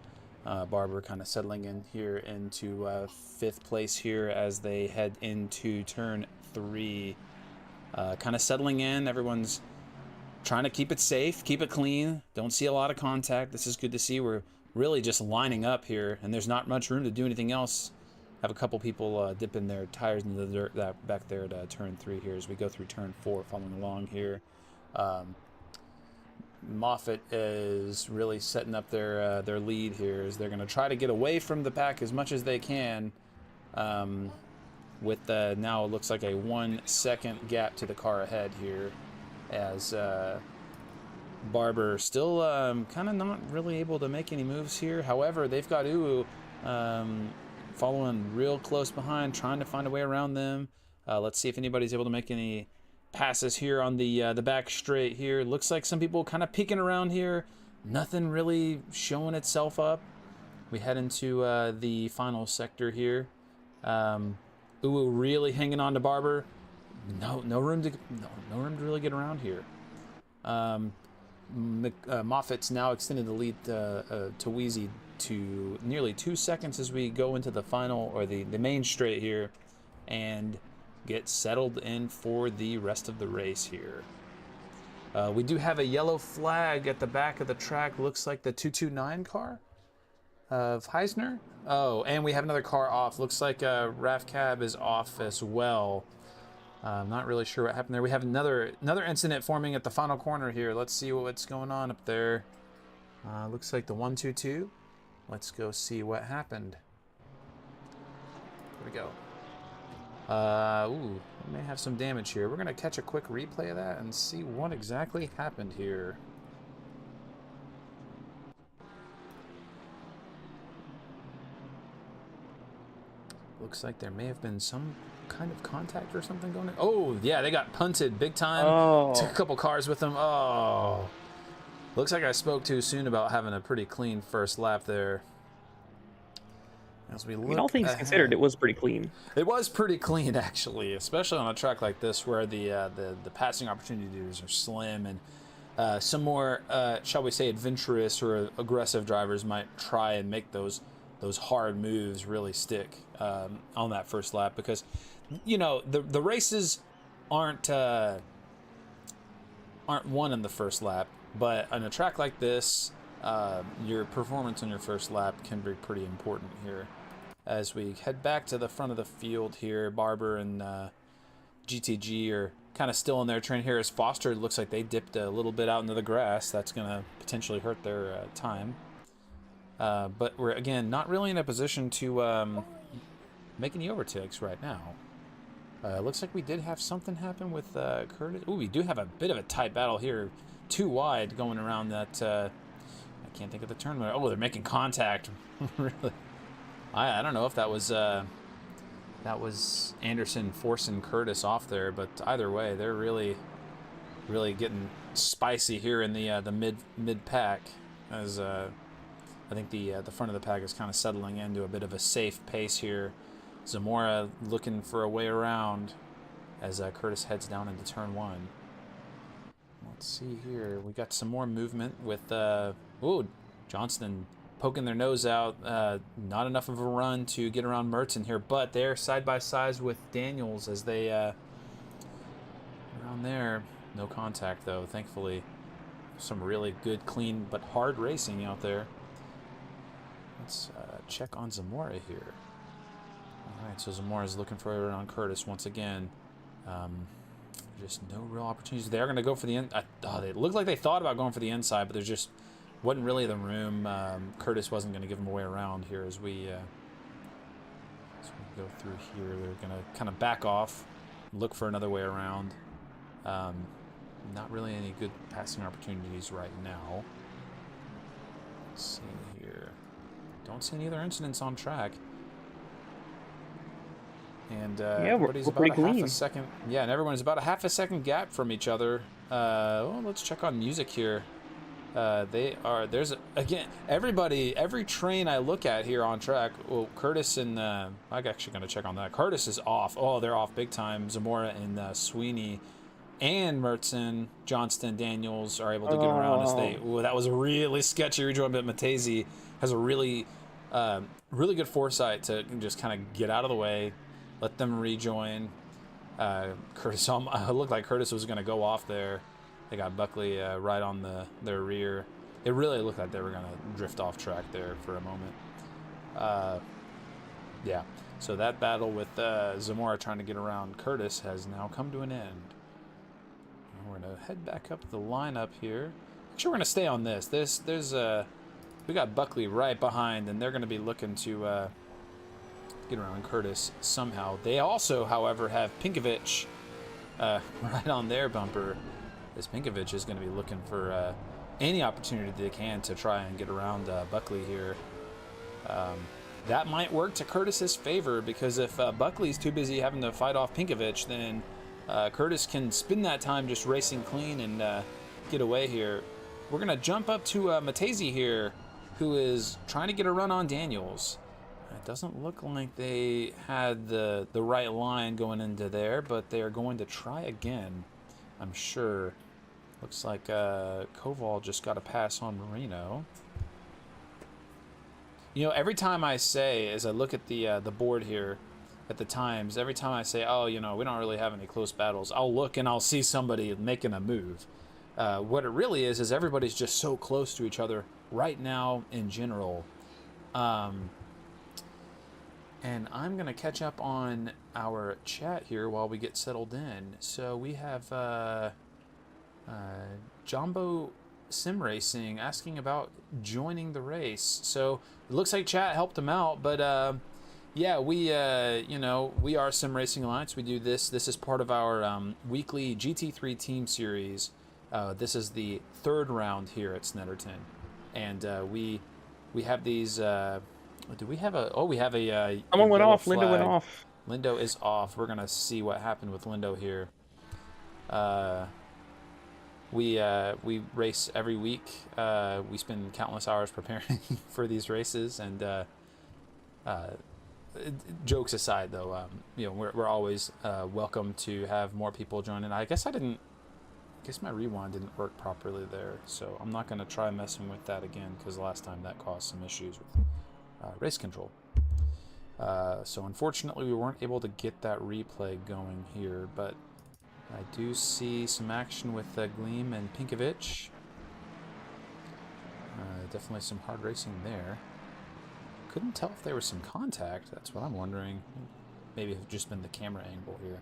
Barber kind of settling in here into 5th place here as they head into turn 3. Kind of settling in. Everyone's trying to keep it safe, keep it clean. Don't see a lot of contact. This is good to see. We're really just lining up here, and there's not much room to do anything else. Have a couple people dipping their tires into the dirt back there at turn 3 here as we go through turn 4, following along here. Moffitt is really setting up their lead here as they're going to try to get away from the pack as much as they can. With now it looks like a 1 second gap to the car ahead here, as Barber still kind of not really able to make any moves here. However, they've got Uwu following real close behind, trying to find a way around them. Let's see if anybody's able to make any passes here on the back straight here. Looks like some people kind of peeking around here. Nothing really showing itself up. We head into the final sector here. Uwu really hanging on to Barber. No room to really get around here. Moffitt's now extended the lead to Wheezy to nearly 2 seconds as we go into the final, or the main straight here, and get settled in for the rest of the race here. We do have a yellow flag at the back of the track. Looks like the 229 car of Heisner. Oh, and we have another car off. Looks like RAF Cab is off as well. I'm not really sure what happened there. We have another incident forming at the final corner here. Let's see what's going on up there. Looks like the 122. Let's go see what happened. Here we go. Ooh, we may have some damage here. We're gonna catch a quick replay of that and see what exactly happened here. Looks like there may have been some kind of contact or something going on. Oh, yeah, they got punted big time. Oh. Took a couple cars with them. Oh. Looks like I spoke too soon about having a pretty clean first lap there. As we look all things ahead, considered, it was pretty clean. It was pretty clean, actually, especially on a track like this where the passing opportunities are slim, and some more, shall we say, adventurous or aggressive drivers might try and make those hard moves really stick on that first lap, because you know the races aren't won in the first lap, but on a track like this, your performance on your first lap can be pretty important here. As we head back to the front of the field here, Barber and GTG are kind of still in their train here. As Foster looks like they dipped a little bit out into the grass. That's going to potentially hurt their time. But we're, again, not really in a position to make any overtakes right now. Looks like we did have something happen with Curtis. Ooh, we do have a bit of a tight battle here. Too wide going around that. I can't think of the turn. Oh, they're making contact. Really? I don't know if that was Anderson forcing Curtis off there, but either way, they're really getting spicy here in the mid pack, as I think the front of the pack is kind of settling into a bit of a safe pace here. Zamora looking for a way around as Curtis heads down into turn 1. Let's see here. We got some more movement with Johnston poking their nose out. Not enough of a run to get around Merton here, but they're side by side with Daniels as they around there. No contact though, thankfully. Some really good, clean but hard racing out there. Let's check on Zamora here. All right, so Zamora's looking for it on Curtis once again. Just no real opportunities. They're going to go for the end. They looked like they thought about going for the inside, but there just wasn't really the room. Curtis wasn't going to give them a way around here as we go through here. They're going to kind of back off, look for another way around. Not really any good passing opportunities right now. Let's see here. Don't see any other incidents on track. And everybody's about a half a second. Yeah, and everyone's about a half a second gap from each other. Well, let's check on music here. Every train I look at here on track, well, Curtis and I'm actually going to check on that. Curtis is off. Oh, they're off big time. Zamora and Sweeney and Mertzen, Johnston, Daniels are able to get around as they. Ooh, that was a really sketchy rejoin, but Matezi has a really good foresight to just kind of get out of the way, let them rejoin. Curtis, it looked like Curtis was going to go off there. They got Buckley right on their rear. It really looked like they were going to drift off track there for a moment. Yeah, so that battle with Zamora trying to get around Curtis has now come to an end. We're going to head back up the lineup here. Actually, we're going to stay on this. We got Buckley right behind, and they're going to be looking to get around Curtis somehow. They also, however, have Pinkovich right on their bumper. This Pinkovich is going to be looking for any opportunity they can to try and get around Buckley here. That might work to Curtis's favor, because if Buckley's too busy having to fight off Pinkovich, then Curtis can spend that time just racing clean and get away here. We're going to jump up to Matezi here, who is trying to get a run on Daniels. It doesn't look like they had the right line going into there, but they are going to try again, I'm sure. Looks like Koval just got a pass on Marino. You know, every time I say, as I look at the board here, at the times, every time I say, oh, you know, we don't really have any close battles, I'll look and I'll see somebody making a move. What it really is everybody's just so close to each other right now in general. And I'm going to catch up on our chat here while we get settled in. So we have Jumbo Sim Racing asking about joining the race. So it looks like chat helped him out, but yeah, we you know, we are Sim Racing Alliance. We do this. This is part of our weekly GT3 Team Series. This is the third round here at Snetterton, and we have these. Do we have a? Oh, we have a. Someone went off. Flag. Lindo went off. Lindo is off. We're gonna see what happened with Lindo here. We race every week. We spend countless hours preparing for these races, and jokes aside, though, you know, we're always welcome to have more people join in. I guess my rewind didn't work properly there, so I'm not gonna try messing with that again, because last time that caused some issues with race control. So unfortunately, we weren't able to get that replay going here, but I do see some action with Gleam and Pinkovich. Definitely some hard racing there. Couldn't tell if there was some contact. That's what I'm wondering. Maybe it's just been the camera angle here.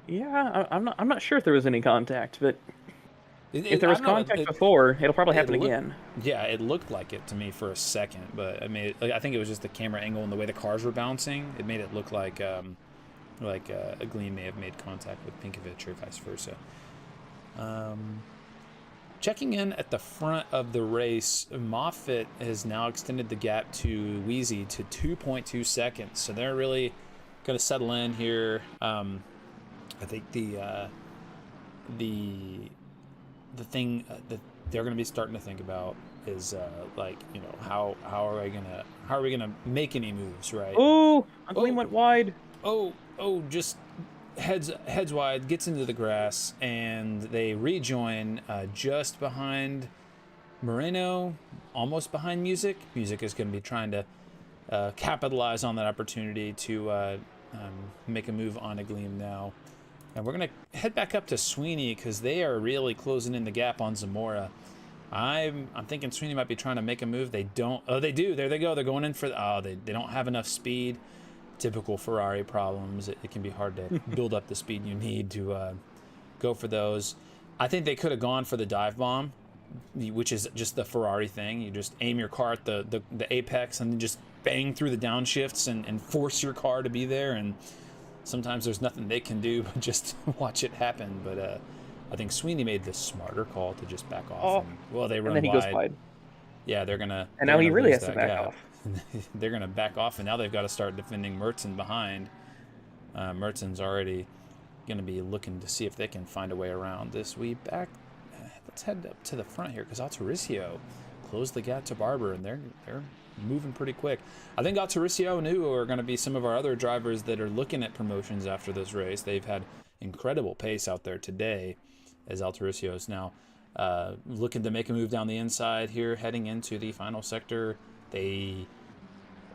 Yeah, I'm not sure if there was any contact, but if there was contact before, it'll probably happen again. Yeah, it looked like it to me for a second, but I mean, I think it was just the camera angle and the way the cars were bouncing. It made it look like a Gleam may have made contact with Pinkovich or vice versa. Checking in at the front of the race, Moffitt has now extended the gap to Wheezy to 2.2 seconds, so they're really going to settle in here. I think the thing that they're going to be starting to think about is like, you know, how are we gonna make any moves, right? Oh, Gleam went wide. Oh, just heads wide, gets into the grass, and they rejoin just behind Moreno, almost behind Music. Music is going to be trying to capitalize on that opportunity to make a move on a Gleam now. And we're going to head back up to Sweeney, because they are really closing in the gap on Zamora. I'm thinking Sweeney might be trying to make a move. They don't. Oh, they do. There they go. They're going in for. Oh, they don't have enough speed. Typical Ferrari problems. It can be hard to build up the speed you need to go for those. I think they could have gone for the dive bomb, which is just the Ferrari thing. You just aim your car at the apex and then just bang through the downshifts and force your car to be there. And sometimes there's nothing they can do but just watch it happen. But I think Sweeney made the smarter call to just back off. Well, they run and then wide. He goes wide. Yeah, they're gonna. And now he really has to back off. They're gonna back off, and now they've got to start defending Mertzen behind. Mertzen's already gonna be looking to see if they can find a way around this. Let's head up to the front here, because Altarisio closed the gap to Barber, and they're moving pretty quick. I think Altarisio and Uo are going to be some of our other drivers that are looking at promotions after this race. They've had incredible pace out there today, as Altarisio is now looking to make a move down the inside here, heading into the final sector.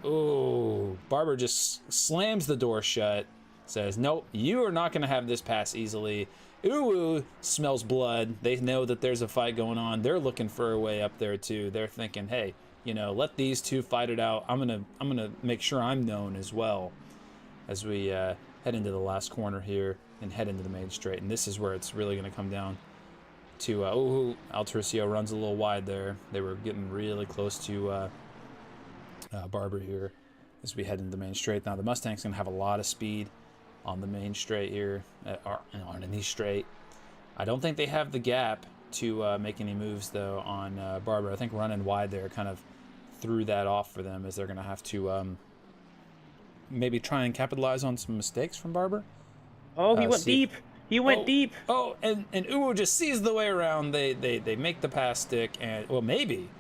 Barber just slams the door shut, says, nope, you are not going to have this pass easily. Uwu smells blood. They know that there's a fight going on. They're looking for a way up there too. They're thinking, hey, you know, let these two fight it out. I'm gonna make sure I'm known as well as we head into the last corner here and head into the main straight. And this is where it's really going to come down to Altarisio runs a little wide there. They were getting really close to Barber here as we head into the main straight. Now the Mustang's going to have a lot of speed on the main straight here, on any straight. I don't think they have the gap to make any moves though on Barber. I think running wide there kind of threw that off for them, as they're going to have to maybe try and capitalize on some mistakes from Barber. Oh, he went deep. He went deep. Oh, and Uwu just sees the way around. They make the pass stick, and well, maybe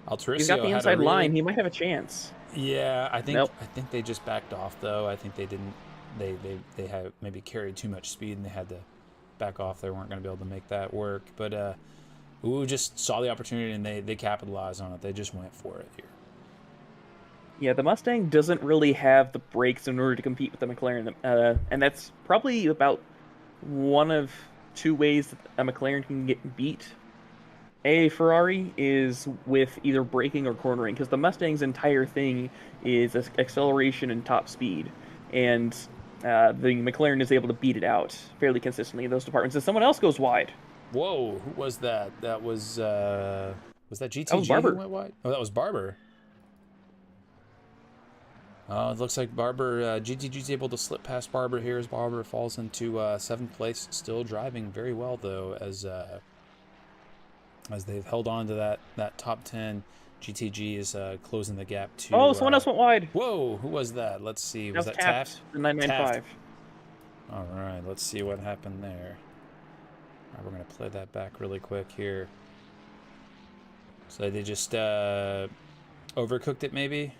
Altarisio He's got the inside line. He might have a chance. Yeah, I think Nope. I think they just backed off though. I think they didn't. They had maybe carried too much speed and they had to back off. They weren't going to be able to make that work. But Uwu just saw the opportunity and they capitalized on it. They just went for it here. Yeah, the Mustang doesn't really have the brakes in order to compete with the McLaren, and that's probably about one of two ways that a McLaren can get beat a Ferrari is with either braking or cornering, because the Mustang's entire thing is acceleration and top speed, and the McLaren is able to beat it out fairly consistently in those departments. And someone else goes wide. Whoa, who was that? That was that GTG That was Barber. who went wide? Oh, that was Barber. It looks like Barber, GTG's able to slip past Barber here as Barber falls into 7th place. Still driving very well though, as they've held on to that top 10. GTG is closing the gap to... Oh, someone else went wide. Whoa, who was that? Let's see. Was that Taft? The 995. All right, let's see what happened there. All right, we're going to play that back really quick here. So they just overcooked it maybe?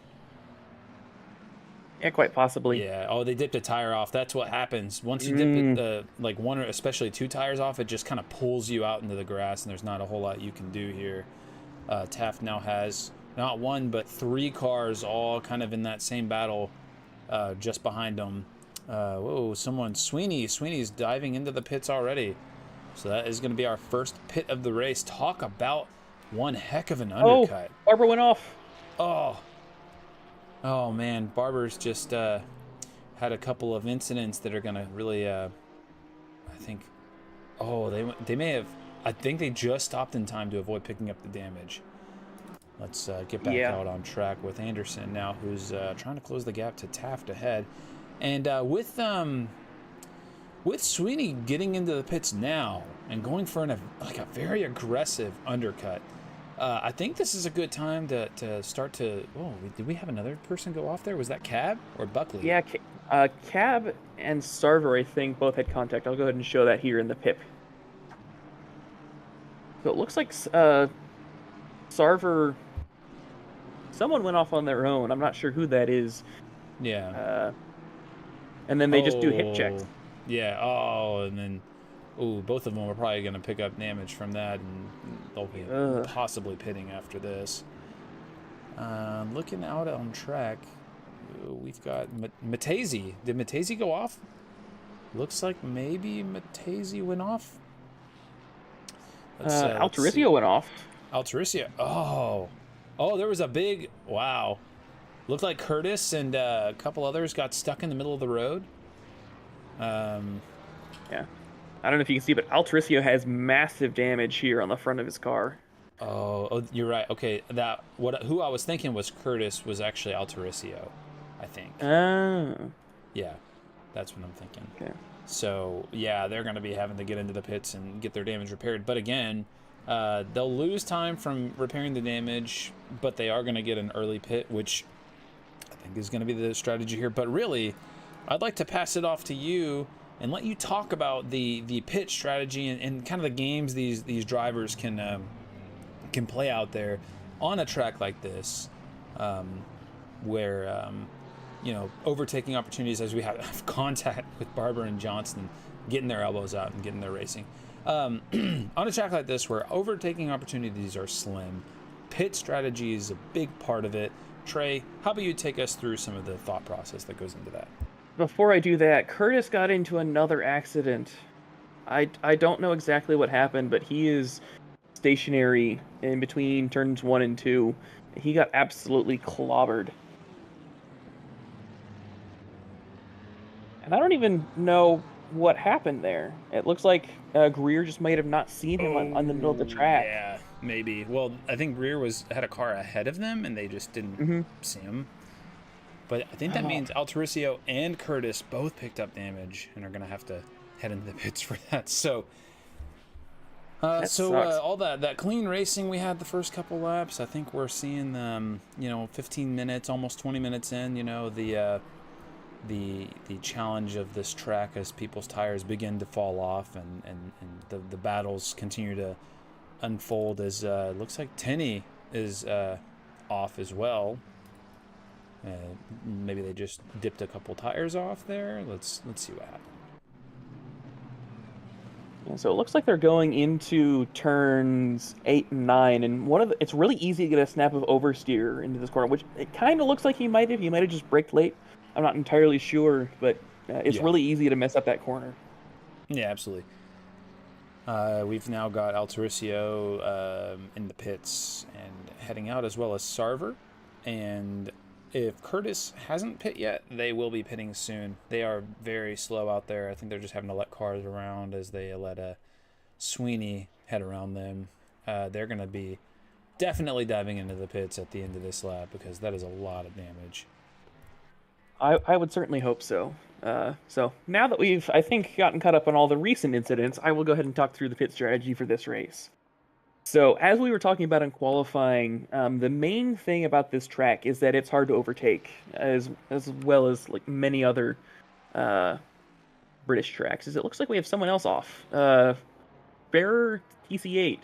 Yeah, quite possibly. Yeah. Oh, they dipped a tire off. That's what happens. Once you dip it, like one or especially 2 tires off, it just kind of pulls you out into the grass, and there's not a whole lot you can do here. Taft now has not 1 but 3 cars all kind of in that same battle just behind them. Whoa, Sweeney's diving into the pits already. So that is going to be our first pit of the race. Talk about one heck of an undercut. Oh, Barber went off. Oh man, Barber's just had a couple of incidents that are going to really, I think, they may have, I think they just stopped in time to avoid picking up the damage. Let's get back out on track with Anderson now, who's trying to close the gap to Taft ahead. And with Sweeney getting into the pits now and going for a very aggressive undercut, I think this is a good time to start to... Oh, did we have another person go off there? Was that Cab or Buckley? Yeah, Cab and Sarver, I think, both had contact. I'll go ahead and show that here in the pip. So it looks like Sarver... Someone went off on their own. I'm not sure who that is. Yeah. And then they just do hip checks. Yeah. Oh, and then... Ooh, both of them are probably going to pick up damage from that, and they'll be possibly pitting after this. Looking out on track, we've got Matesi. Did Matesi go off? Looks like maybe Matesi went off. Altarisio went off. Altarisio. Oh, there was a big... Wow. Looked like Curtis and a couple others got stuck in the middle of the road. Yeah. I don't know if you can see, but Altarisio has massive damage here on the front of his car. Oh, you're right. Okay, who I was thinking was Curtis was actually Altarisio, I think. Oh. Yeah, that's what I'm thinking. Okay. So, yeah, they're going to be having to get into the pits and get their damage repaired. But again, they'll lose time from repairing the damage, but they are going to get an early pit, which I think is going to be the strategy here. But really, I'd like to pass it off to you and let you talk about the pit strategy and kind of the games these drivers can play out there on a track like this, where overtaking opportunities, as we have contact with Barber and Johnson, getting their elbows out and getting their racing. On a track like this, where overtaking opportunities are slim, pit strategy is a big part of it. Trey, how about you take us through some of the thought process that goes into that? before I do that, Curtis got into another accident. I don't know exactly what happened, but he is stationary in between turns 1 and 2. He got absolutely clobbered. And I don't even know what happened there. It looks like Greer just might have not seen him on the middle of the track. Yeah, maybe. Well, I think Greer had a car ahead of them, and they just didn't see him. But I think that means Altarisio and Curtis both picked up damage and are going to have to head into the pits for that. So, all that clean racing we had the first couple laps, I think we're seeing 15 minutes, almost 20 minutes in, the challenge of this track as people's tires begin to fall off and the battles continue to unfold as looks like Tenny is off as well. Maybe they just dipped a couple tires off there. Let's see what happened. Yeah, so it looks like they're going into turns 8 and 9, and it's really easy to get a snap of oversteer into this corner, which it kind of looks like he might have just braked late. I'm not entirely sure, but it's really easy to mess up that corner. Yeah, absolutely. We've now got Altarisio in the pits and heading out, as well as Sarver. And if Curtis hasn't pit yet, they will be pitting soon. They are very slow out there. I think they're just having to let cars around as they let Sweeney head around them. They're going to be definitely diving into the pits at the end of this lap because that is a lot of damage. I would certainly hope so. So now that we've, I think, gotten caught up on all the recent incidents, I will go ahead and talk through the pit strategy for this race. So as we were talking about in qualifying, the main thing about this track is that it's hard to overtake, as well as like many other British tracks. It looks like we have someone else off. Bearer TC8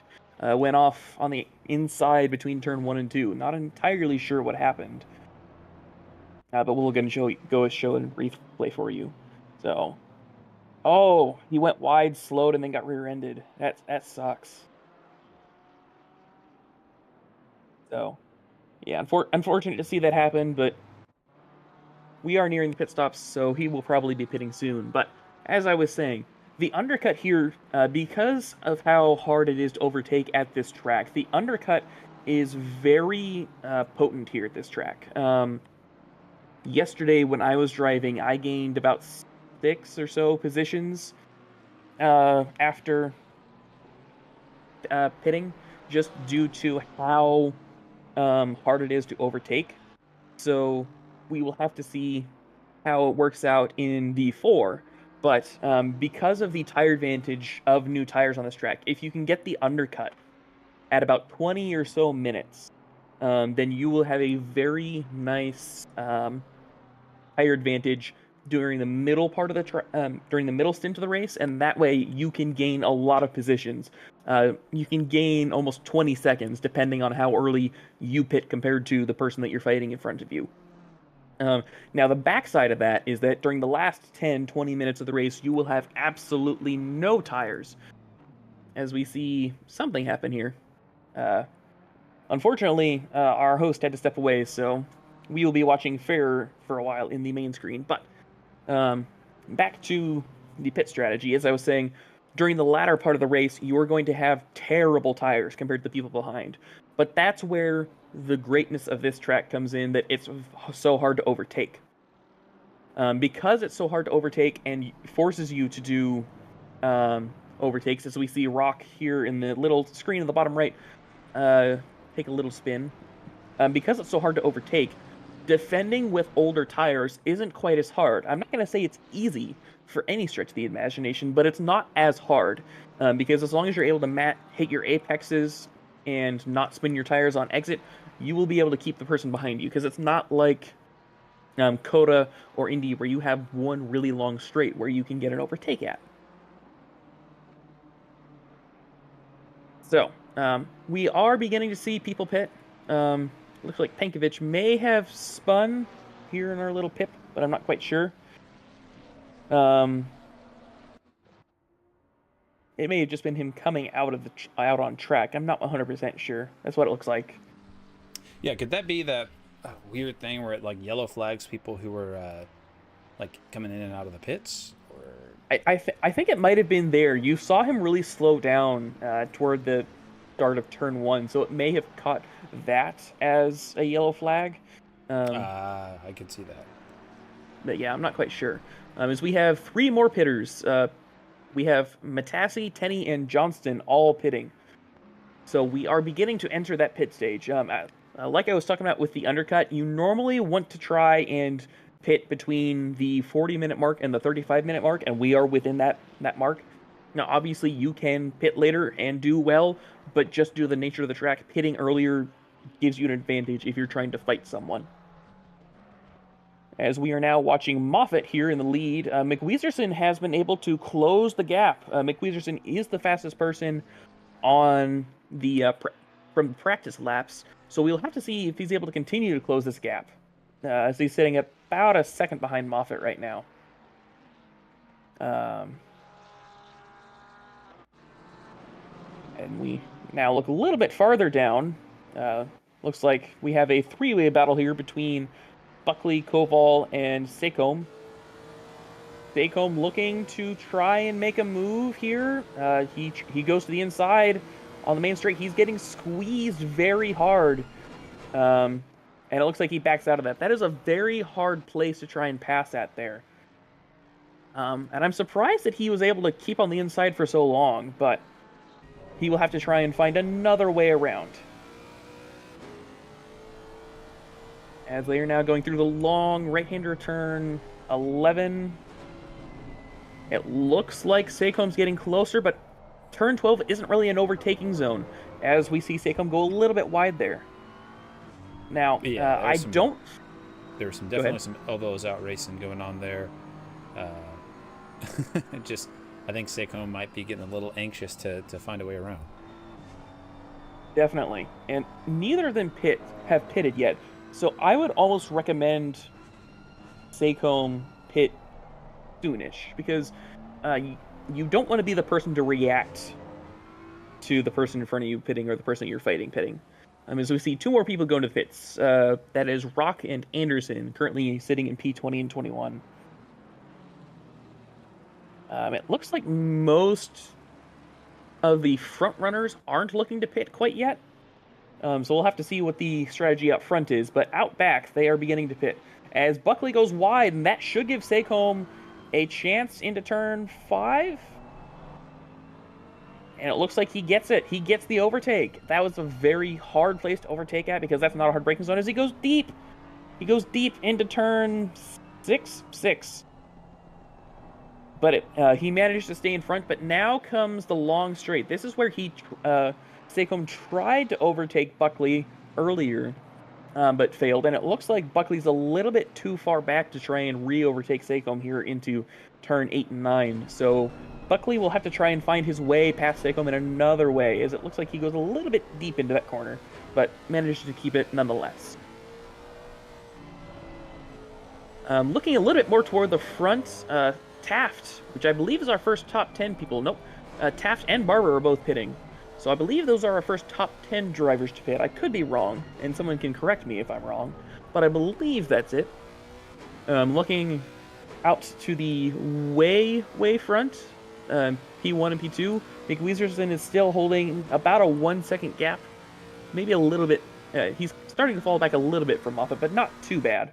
went off on the inside between turn 1 and 2. Not entirely sure what happened. But we'll go and show it in replay for you. So, he went wide, slowed, and then got rear-ended. That sucks. So, yeah, unfortunate to see that happen, but we are nearing the pit stops, so he will probably be pitting soon. But as I was saying, the undercut here, because of how hard it is to overtake at this track, the undercut is very potent here at this track. Yesterday, when I was driving, I gained about 6 or so positions after pitting, just due to how hard it is to overtake. So we will have to see how it works out in V4. But because of the tire advantage of new tires on this track, if you can get the undercut at about 20 or so minutes, then you will have a very nice tire advantage during the middle part of the during the middle stint of the race, and that way you can gain a lot of positions. You can gain almost 20 seconds depending on how early you pit compared to the person that you're fighting in front of you. Now the backside of that is that during the last 10-20 minutes of the race, you will have absolutely no tires, as we see something happen here. Unfortunately, our host had to step away, so we will be watching fair for a while in the main screen. But back to the pit strategy. As I was saying, during the latter part of the race, you are going to have terrible tires compared to the people behind. But that's where the greatness of this track comes in, that it's so hard to overtake. Because it's so hard to overtake and forces you to do overtakes, as we see Rock here in the little screen in the bottom right take a little spin. Because it's so hard to overtake, defending with older tires isn't quite as hard. I'm not going to say it's easy for any stretch of the imagination, but it's not as hard. Because as long as you're able to hit your apexes and not spin your tires on exit, you will be able to keep the person behind you. Because it's not like Coda or Indy, where you have one really long straight where you can get an overtake at. So, we are beginning to see people pit. Looks like Pankovic may have spun here in our little pip, but I'm not quite sure. It may have just been him coming out on track. I'm not 100% sure. That's what it looks like. Yeah, could that be that weird thing where it like yellow flags people who were like coming in and out of the pits? Or I think it might have been there. You saw him really slow down toward the start of turn 1, so it may have caught that as a yellow flag. I could see that. But yeah, I'm not quite sure. As we have 3 more pitters. We have Matassi, Tenney, and Johnston all pitting. So we are beginning to enter that pit stage. Like I was talking about with the undercut, you normally want to try and pit between the 40-minute mark and the 35-minute mark, and we are within that mark. Now, obviously, you can pit later and do well, but just due to the nature of the track, pitting earlier gives you an advantage if you're trying to fight someone. As we are now watching Moffat here in the lead, McWeezerson has been able to close the gap. McWeezerson is the fastest person on the from practice laps, so we'll have to see if he's able to continue to close this gap, as he's sitting about a second behind Moffat right now. And we now look a little bit farther down. Looks like we have a 3-way battle here between Buckley, Koval, and Seacombe. Seacombe looking to try and make a move here. He goes to the inside on the main straight. He's getting squeezed very hard. And it looks like he backs out of that. That is a very hard place to try and pass at there. And I'm surprised that he was able to keep on the inside for so long, but he will have to try and find another way around. As they are now going through the long right-hander turn 11. It looks like Seacombe's getting closer, but turn 12 isn't really an overtaking zone, as we see Seacombe go a little bit wide there. Now, Yeah, there were definitely some elbows out racing going on there. I think Seacombe might be getting a little anxious to find a way around. Definitely. And neither of them have pitted yet. So I would almost recommend Seacombe pit soonish, because you don't want to be the person to react to the person in front of you pitting or the person you're fighting pitting. As we see 2 more people going to the pits. That is Rock and Anderson, currently sitting in P20 and 21. It looks like most of the front runners aren't looking to pit quite yet. So we'll have to see what the strategy up front is, but out back, they are beginning to pit. As Buckley goes wide, and that should give Seacombe a chance into turn 5. And it looks like he gets it. He gets the overtake. That was a very hard place to overtake at, because that's not a hard braking zone, as he goes deep. He goes deep into turn 6. But he managed to stay in front, but now comes the long straight. This is where Seacombe tried to overtake Buckley earlier, but failed. And it looks like Buckley's a little bit too far back to try and re-overtake Seacombe here into turn 8 and 9. So Buckley will have to try and find his way past Seacombe in another way, as it looks like he goes a little bit deep into that corner, but manages to keep it nonetheless. Looking a little bit more toward the front, Taft, which I believe is our first top 10 people. Nope, Taft and Barber are both pitting. So I believe those are our first top 10 drivers to pit. I could be wrong, and someone can correct me if I'm wrong, but I believe that's it. Looking out to the way front, P1 and P2, McWeezerson is still holding about a 1 second gap. Maybe a little bit. He's starting to fall back a little bit from Moffat, but not too bad.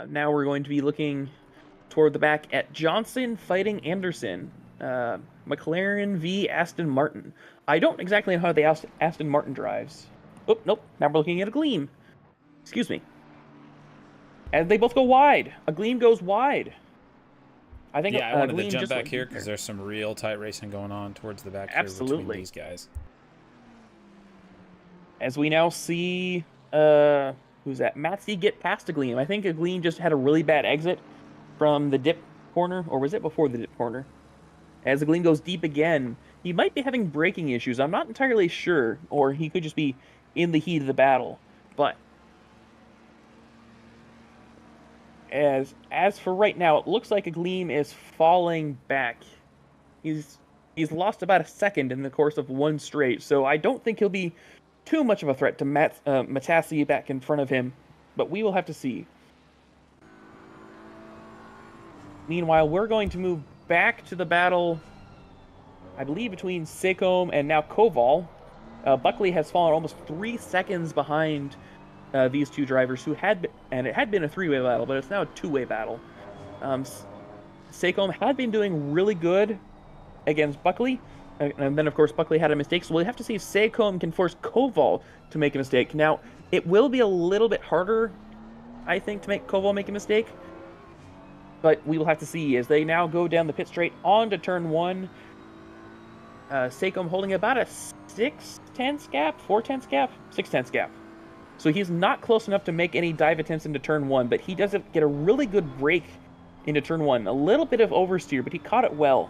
Now we're going to be looking toward the back at Johnson fighting Anderson. McLaren v. Aston Martin. I don't exactly know how the Aston Martin drives. Oh, nope. Now we're looking at a Gleam. Excuse me. And they both go wide. A Gleam goes wide. I think. Yeah, I wanted Gleam to jump just back here because there's some real tight racing going on towards the back here Absolutely. between these guys. As we now see, who's that? Matsy get past a Gleam. I think a Gleam just had a really bad exit from the dip corner, or was it before the dip corner? As the Gleam goes deep again, he might be having braking issues. I'm not entirely sure, or he could just be in the heat of the battle. But as for right now, it looks like a Gleam is falling back. He's lost about a second in the course of one straight, so I don't think he'll be too much of a threat to Matassi back in front of him but we will have to see. Meanwhile, we're going to move back to the battle, I believe, between Seacombe and now Koval. Buckley has fallen almost 3 seconds behind these two drivers who had been, and it had been a three-way battle, but it's now a two-way battle. Seacombe had been doing really good against Buckley, and then of course Buckley had a mistake, so we'll have to see if Seacombe can force Koval to make a mistake. Now, it will be a little bit harder, I think, to make Koval make a mistake, but we will have to see as they now go down the pit straight onto turn 1. Seacombe holding about a 6/10 gap, 4/10 gap, 6/10 gap. So he's not close enough to make any dive attempts into turn 1, but he does get a really good break into turn 1. A little bit of oversteer, but he caught it well.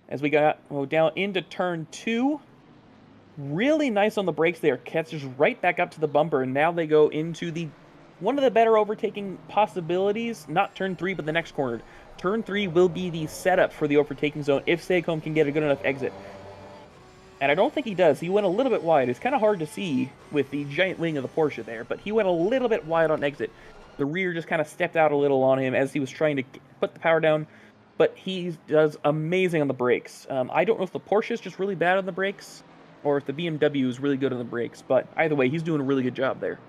As we go down into turn 2, really nice on the brakes there. Catches right back up to the bumper, and now they go into one of the better overtaking possibilities. Not turn 3, but the next corner. Turn 3 will be the setup for the overtaking zone if Seacombe can get a good enough exit. And I don't think he does. He went a little bit wide. It's kind of hard to see with the giant wing of the Porsche there, but he went a little bit wide on exit. The rear just kind of stepped out a little on him as he was trying to put the power down, but he does amazing on the brakes. I don't know if the Porsche is just really bad on the brakes or if the BMW is really good on the brakes, but either way, he's doing a really good job there.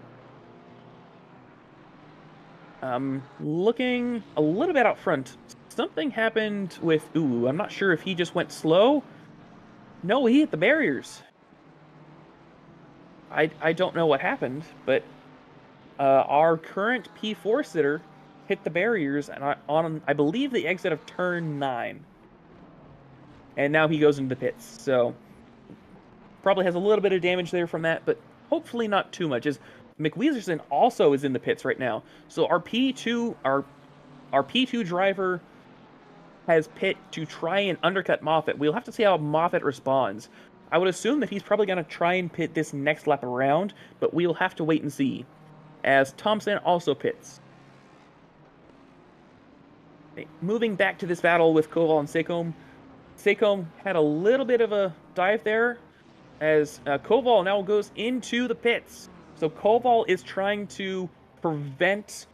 Looking a little bit out front, something happened with, I'm not sure if he just went slow. No, he hit the barriers. I don't know what happened, but our current P4 sitter hit the barriers on, I believe, the exit of turn 9. And now he goes into the pits, so probably has a little bit of damage there from that, but hopefully not too much, as McWeezerson also is in the pits right now. So our P2 driver has pit to try and undercut Moffat. We'll have to see how Moffat responds. I would assume that he's probably going to try and pit this next lap around, but we'll have to wait and see, as Thompson also pits. Moving back to this battle with Koval and Seacombe. Seacombe had a little bit of a dive there, as Koval now goes into the pits. So Koval is trying to prevent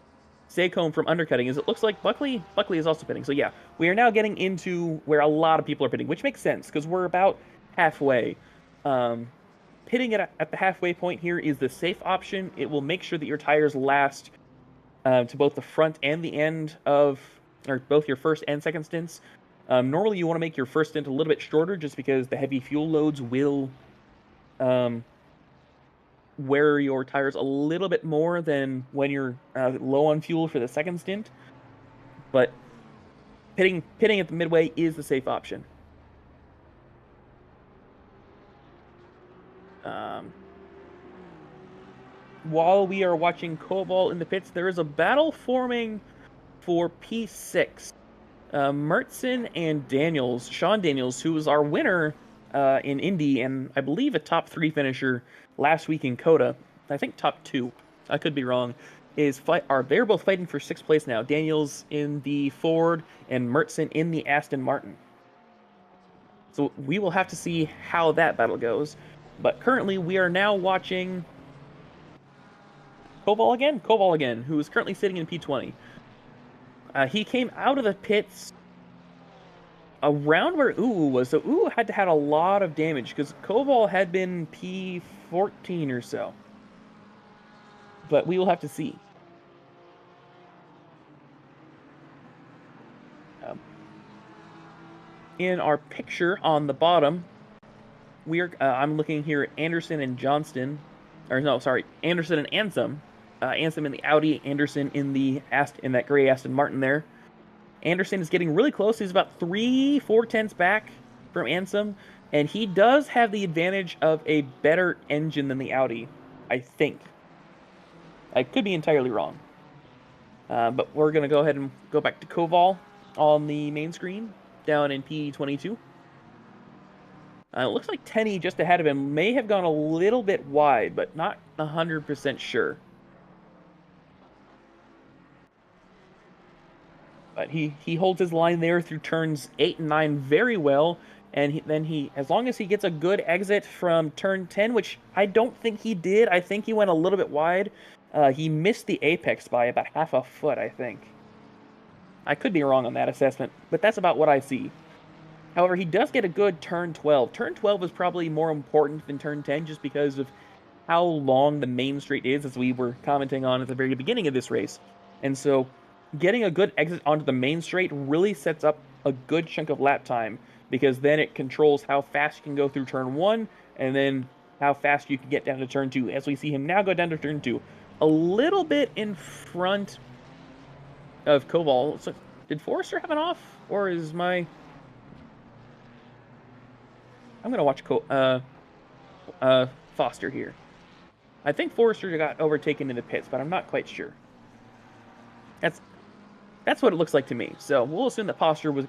Seacombe from undercutting, as it looks like Buckley is also pitting. So yeah, we are now getting into where a lot of people are pitting, which makes sense, because we're about halfway. Pitting at the halfway point here is the safe option. It will make sure that your tires last to both the front and the end of, or both your first and second stints. Normally you want to make your first stint a little bit shorter, just because the heavy fuel loads will wear your tires a little bit more than when you're low on fuel for the second stint. But pitting at the midway is the safe option. While we are watching Koval in the pits, there is a battle forming for P6. Mertzen and Daniels, Sean Daniels, who was our winner in Indy, and I believe a top 3 finisher last week in COTA, I think top 2, I could be wrong, they're both fighting for 6th place now. Daniels in the Ford and Mertzen in the Aston Martin. So we will have to see how that battle goes. But currently we are now watching Koval again, who is currently sitting in P20. He came out of the pits around where Uwu was, so Uwu had a lot of damage, because Koval had been P14 or so. But we will have to see. In our picture on the bottom, I'm looking here at Anderson and Johnston, Anderson and Ansem. Ansem in the Audi, Anderson in that gray Aston Martin there. Anderson is getting really close. He's about 3-4 tenths back from Ansem, and he does have the advantage of a better engine than the Audi, I think. I could be entirely wrong. But we're going to go ahead and go back to Koval on the main screen, down in P22. It looks like Tenny just ahead of him may have gone a little bit wide, but not 100% sure. But he holds his line there through turns 8 and 9 very well. And as long as he gets a good exit from turn 10, which I don't think he did. I think he went a little bit wide. He missed the apex by about half a foot, I think. I could be wrong on that assessment, but that's about what I see. However, he does get a good turn 12. Turn 12 is probably more important than turn 10 just because of how long the main straight is, as we were commenting on at the very beginning of this race. And so getting a good exit onto the main straight really sets up a good chunk of lap time, because then it controls how fast you can go through turn 1 and then how fast you can get down to turn 2, as we see him now go down to turn 2. A little bit in front of Koval. So, did Forrester have an off? Or is my... I'm going to watch Foster here. I think Forrester got overtaken in the pits, but I'm not quite sure. That's what it looks like to me. So we'll assume that Foster was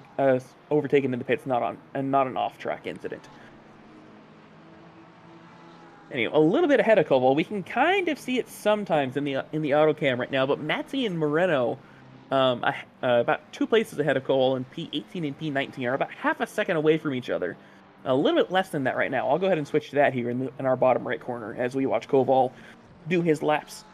overtaken in the pits, not an off-track incident. Anyway, a little bit ahead of Koval. We can kind of see it sometimes in the auto cam right now, but Matzi and Moreno, about 2 places ahead of Koval, and P18 and P19 are about half a second away from each other. A little bit less than that right now. I'll go ahead and switch to that here in our bottom right corner as we watch Koval do his laps.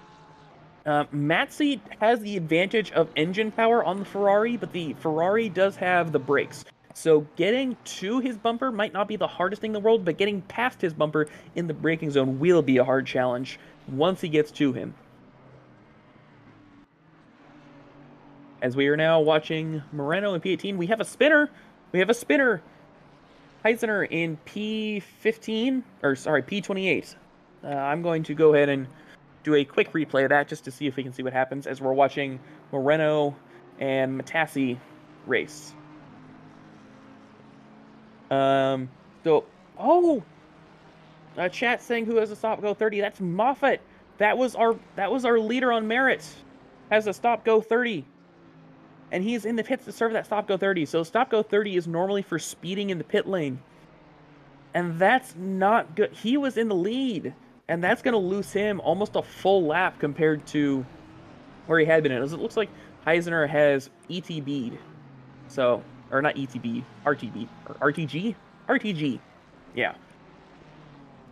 Matzi has the advantage of engine power on the Ferrari, but the Ferrari does have the brakes. So getting to his bumper might not be the hardest thing in the world, but getting past his bumper in the braking zone will be a hard challenge once he gets to him. As we are now watching Moreno in P18, we have a spinner. Heisner in P28. I'm going to go ahead and do a quick replay of that just to see if we can see what happens as we're watching Moreno and Matassi race. Chat saying who has a stop go 30. That's Moffat. That was our leader on merit. Has a stop go 30. And he's in the pits to serve that stop go 30. So stop go 30 is normally for speeding in the pit lane. And that's not good. He was in the lead. And that's going to lose him almost a full lap compared to where he had been in. It looks like Heisner has ETB'd. So, or not ETB, RTB, or RTG? RTG. Yeah.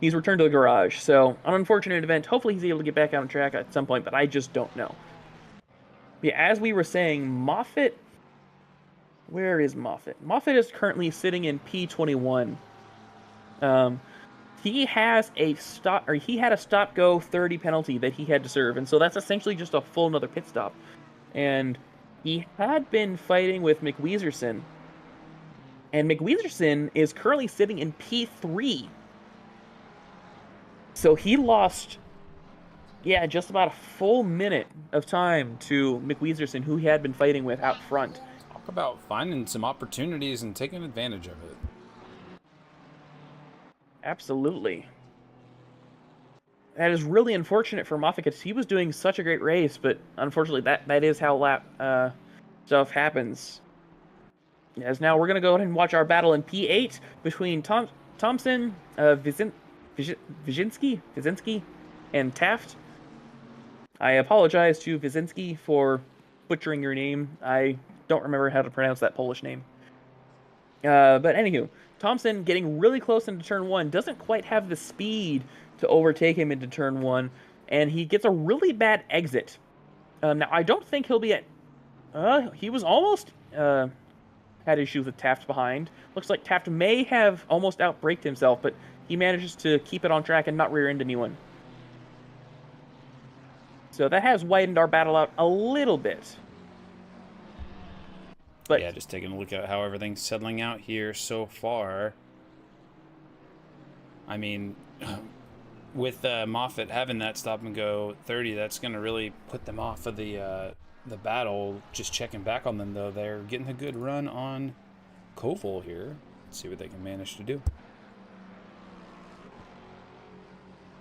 He's returned to the garage. So, an unfortunate event. Hopefully he's able to get back on track at some point, but I just don't know. Yeah, as we were saying, Moffat... Where is Moffat? Moffat is currently sitting in P21. He had a stop go 30 penalty that he had to serve, and so that's essentially just a full another pit stop. And he had been fighting with McWeezerson, and McWeezerson is currently sitting in P3. So he lost, just about a full minute of time to McWeezerson, who he had been fighting with out front. Talk about finding some opportunities and taking advantage of it. Absolutely. That is really unfortunate for Moffat because he was doing such a great race, but unfortunately that is how lap stuff happens. As now we're going to go ahead and watch our battle in P8 between Thompson, Wyszynski, and Taft. I apologize to Wyszynski for butchering your name. I don't remember how to pronounce that Polish name. But anywho, Thompson getting really close into turn 1, doesn't quite have the speed to overtake him into turn 1, and he gets a really bad exit. Now, I don't think he'll be at... he was almost had issues with Taft behind. Looks like Taft may have almost outbraked himself, but he manages to keep it on track and not rear-end anyone. So that has widened our battle out a little bit. But yeah, just taking a look at how everything's settling out here so far. I mean, with Moffat having that stop and go 30, that's going to really put them off of the battle. Just checking back on them, though. They're getting a good run on Koval here. Let's see what they can manage to do.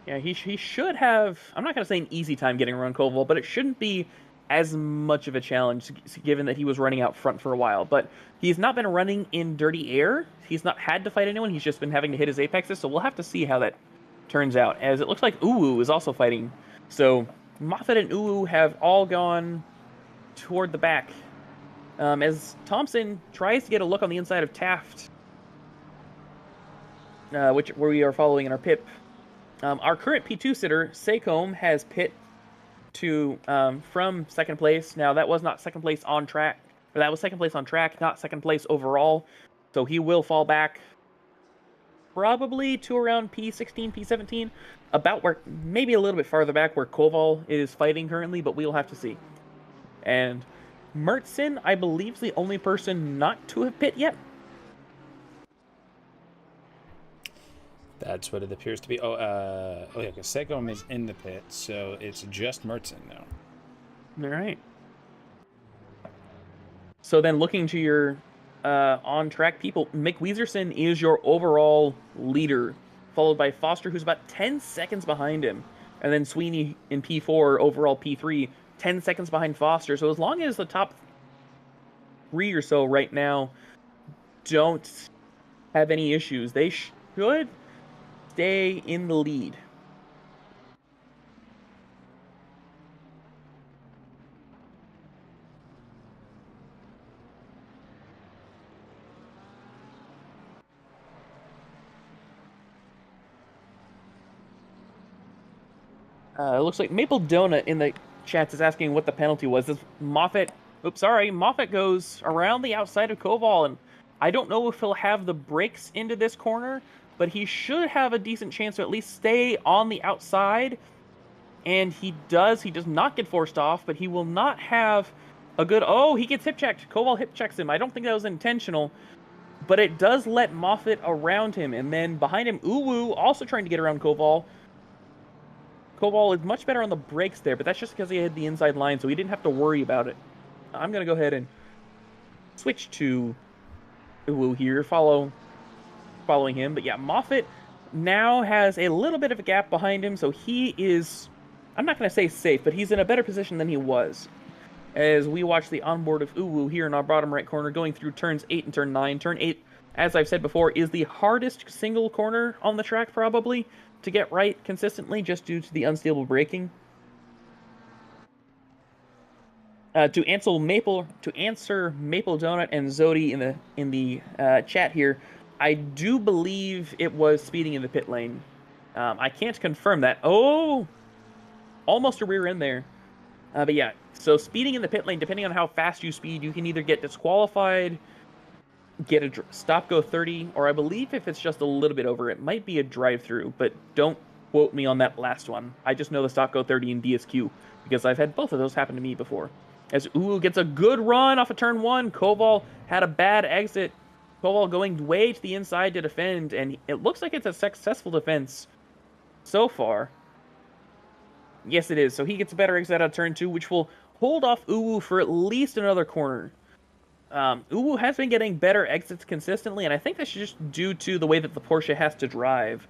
Yeah, he should have... I'm not going to say an easy time getting around Koval, but it shouldn't be as much of a challenge, given that he was running out front for a while. But he's not been running in dirty air. He's not had to fight anyone. He's just been having to hit his apexes, so we'll have to see how that turns out, as it looks like Uwu is also fighting. So Moffat and Uwu have all gone toward the back. As Thompson tries to get a look on the inside of Taft. where we are following in our pit. Our current P2 sitter, Seacombe, has pit to from second place. Now that was not second place on track, or that was second place on track, not second place overall. So he will fall back probably to around P16, P17, about where, maybe a little bit farther back where Koval is fighting currently, but we'll have to see. And Mertson, I believe, is the only person not to have pit yet. That's what it appears to be. Yeah, because Seacombe is in the pit, so it's just Mertson now. All right. So then looking to your on-track people, Mick Wieserson is your overall leader, followed by Foster, who's about 10 seconds behind him. And then Sweeney in P4, overall P3, 10 seconds behind Foster. So as long as the top 3 or so right now don't have any issues, they should stay in the lead. It looks like Maple Donut in the chats is asking what the penalty was. This Moffat, Moffat goes around the outside of Koval, and I don't know if he'll have the brakes into this corner, but he should have a decent chance to at least stay on the outside. And he does. He does not get forced off, but he will not have a good... Oh, he gets hip-checked. Koval hip-checks him. I don't think that was intentional, but it does let Moffat around him. And then behind him, Uwu also trying to get around Koval. Koval is much better on the brakes there, but that's just because he had the inside line, so he didn't have to worry about it. I'm going to go ahead and switch to Uwu here, following him. But yeah, Moffat now has a little bit of a gap behind him, so he is, I'm not going to say safe, but he's in a better position than he was. As we watch the onboard of Uwu here in our bottom right corner, going through turns 8 and turn 9. Turn 8, as I've said before, is the hardest single corner on the track, probably, to get right consistently, just due to the unstable braking. To answer Maple Donut and Zodi in the chat here, I do believe it was speeding in the pit lane. I can't confirm that. Oh, almost a rear end there. But yeah, so speeding in the pit lane, depending on how fast you speed, you can either get disqualified, get a stop go 30, or I believe if it's just a little bit over, it might be a drive-through, but don't quote me on that last one. I just know the stop go 30 in DSQ, because I've had both of those happen to me before. As Uwu gets a good run off of turn 1, Koval had a bad exit. Koval going way to the inside to defend, and it looks like it's a successful defense so far. Yes, it is. So he gets a better exit out of turn 2, which will hold off Uwu for at least another corner. Uwu has been getting better exits consistently, and I think that's just due to the way that the Porsche has to drive.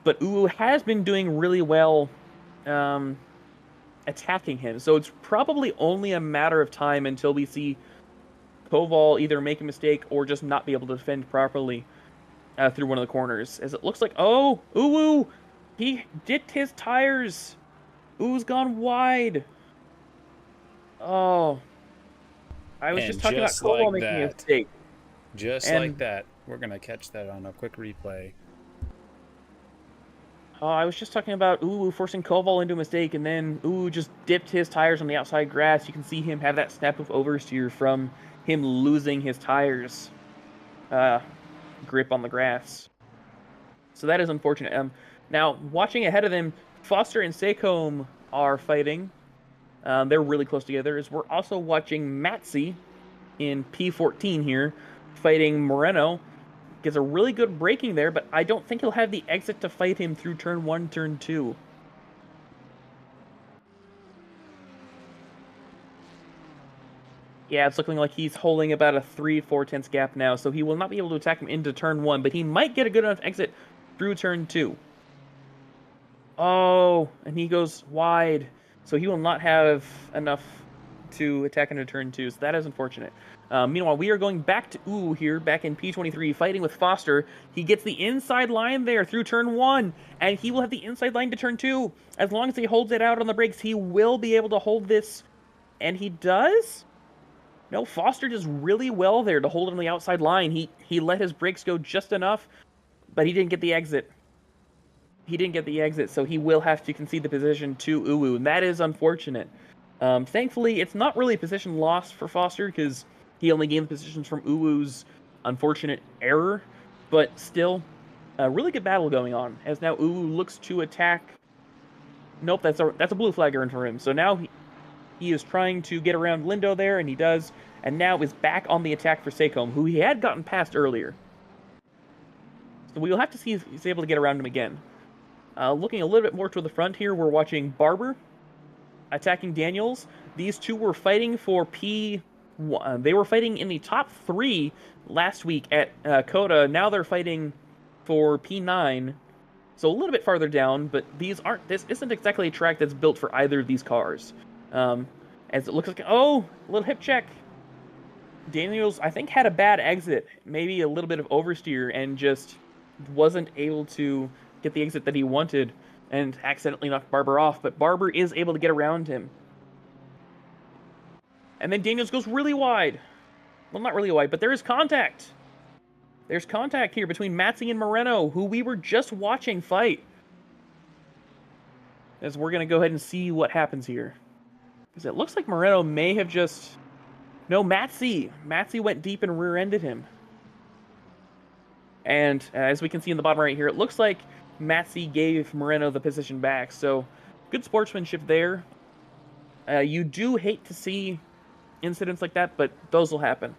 But Uwu has been doing really well attacking him, so it's probably only a matter of time until we see Koval either make a mistake or just not be able to defend properly through one of the corners. As it looks like, oh, Uwu, he dipped his tires. Uwu's gone wide. Oh. I was just talking about Koval making a mistake. Just like that. We're going to catch that on a quick replay. I was just talking about Uwu forcing Koval into a mistake, and then Uwu just dipped his tires on the outside grass. You can see him have that snap of oversteer from him losing his tires grip on the grass. So that is unfortunate. Now, watching ahead of them, Foster and Seacombe are fighting. They're really close together. As we're also watching Matzi in P14 here, fighting Moreno. Gets a really good braking there, but I don't think he'll have the exit to fight him through turn 1, turn 2. Yeah, it's looking like he's holding about a 3-4 tenths gap now, so he will not be able to attack him into turn 1, but he might get a good enough exit through turn 2. Oh, and he goes wide, so he will not have enough to attack into turn 2, so that is unfortunate. Meanwhile, we are going back to Uwu here, back in P23, fighting with Foster. He gets the inside line there through turn 1, and he will have the inside line to turn 2. As long as he holds it out on the brakes, he will be able to hold this, and he does? No, Foster does really well there to hold it on the outside line. He let his brakes go just enough, but he didn't get the exit. So he will have to concede the position to Uwu, and that is unfortunate. Thankfully, it's not really a position loss for Foster, because he only gained the positions from Uwu's unfortunate error, but still, a really good battle going on, as now Uwu looks to attack. Nope, that's a blue flag in for him. So now he is trying to get around Lindo there, and he does, and now is back on the attack for Seacombe, who he had gotten past earlier. So we will have to see if he's able to get around him again. Looking a little bit more to the front here, we're watching Barber attacking Daniels. These two were fighting for P1. They were fighting in the top 3 last week at Coda. Now they're fighting for P9. So a little bit farther down, but this isn't exactly a track that's built for either of these cars. As it looks like, oh, a little hip check. Daniels, I think, had a bad exit, maybe a little bit of oversteer, and just wasn't able to get the exit that he wanted, and accidentally knocked Barber off, but Barber is able to get around him. And then Daniels goes really wide. Well, not really wide, but there is contact. There's contact here between Matzi and Moreno, who we were just watching fight. As we're going to go ahead and see what happens here. Because it looks like Moreno may have just... No, Matzi. Matzi went deep and rear-ended him. And as we can see in the bottom right here, it looks like Matzi gave Moreno the position back. So, good sportsmanship there. You do hate to see incidents like that, but those will happen.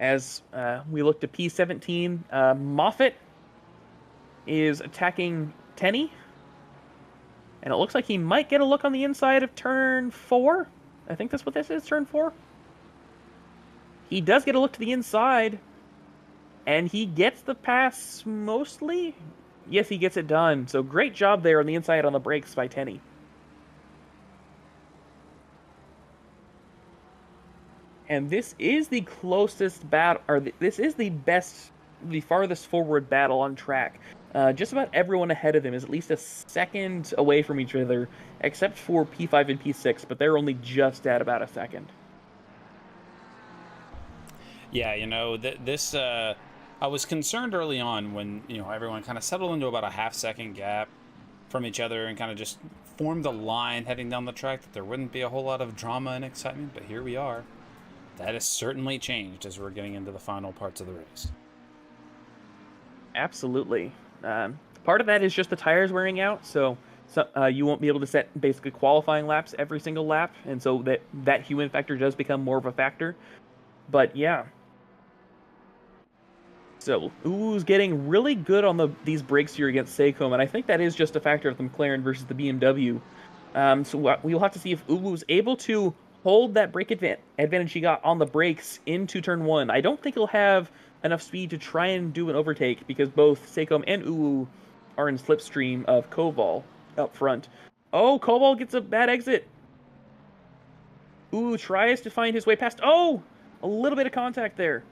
As we look to P17, Moffitt is attacking Tenny. And it looks like he might get a look on the inside of turn 4. I think that's what this is, turn 4. He does get a look to the inside. And he gets the pass mostly? Yes, he gets it done. So great job there on the inside on the brakes by Tenny. And this is the closest battle, or this is the farthest forward battle on track. Just about everyone ahead of him is at least a second away from each other, except for P5 and P6, but they're only just at about a second. Yeah, you know, I was concerned early on when, you know, everyone kind of settled into about a half-second gap from each other and kind of just formed a line heading down the track, that there wouldn't be a whole lot of drama and excitement, but here we are. That has certainly changed as we're getting into the final parts of the race. Absolutely. Part of that is just the tires wearing out, so you won't be able to set basically qualifying laps every single lap, and so that human factor does become more of a factor. But yeah. So Uwu's getting really good on these brakes here against Seacombe, and I think that is just a factor of the McLaren versus the BMW. So we'll have to see if Uwu's able to hold that brake advantage he got on the brakes into turn 1. I don't think he'll have enough speed to try and do an overtake, because both Seacombe and Uwu are in slipstream of Koval up front. Oh, Koval gets a bad exit. Uwu tries to find his way past. Oh, a little bit of contact there.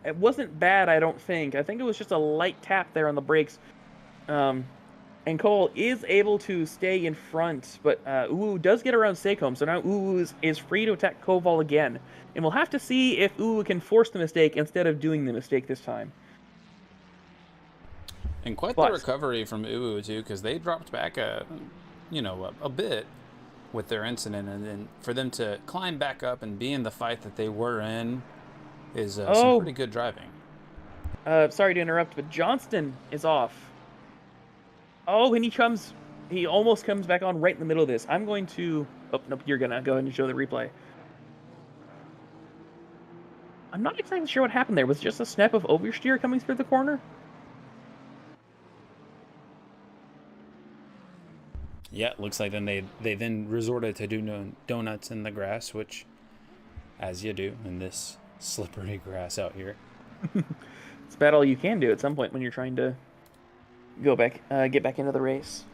It wasn't bad, I don't think. I think it was just a light tap there on the brakes. And Koval is able to stay in front, but Uwu does get around Seacombe, so now Uwu is free to attack Koval again. And we'll have to see if Uwu can force the mistake instead of doing the mistake this time. And quite the recovery from Uwu, too, because they dropped back a bit with their incident, and then for them to climb back up and be in the fight that they were in is some pretty good driving. Sorry to interrupt, but Johnston is off. Oh, and he almost comes back on right in the middle of this. I'm going to... Oh, nope, you're going to go ahead and show the replay. I'm not exactly sure what happened there. Was it just a snap of oversteer coming through the corner? Yeah, looks like then they then resorted to do donuts in the grass, which, as you do in this slippery grass out here. It's about all you can do at some point when you're trying to get back into the race.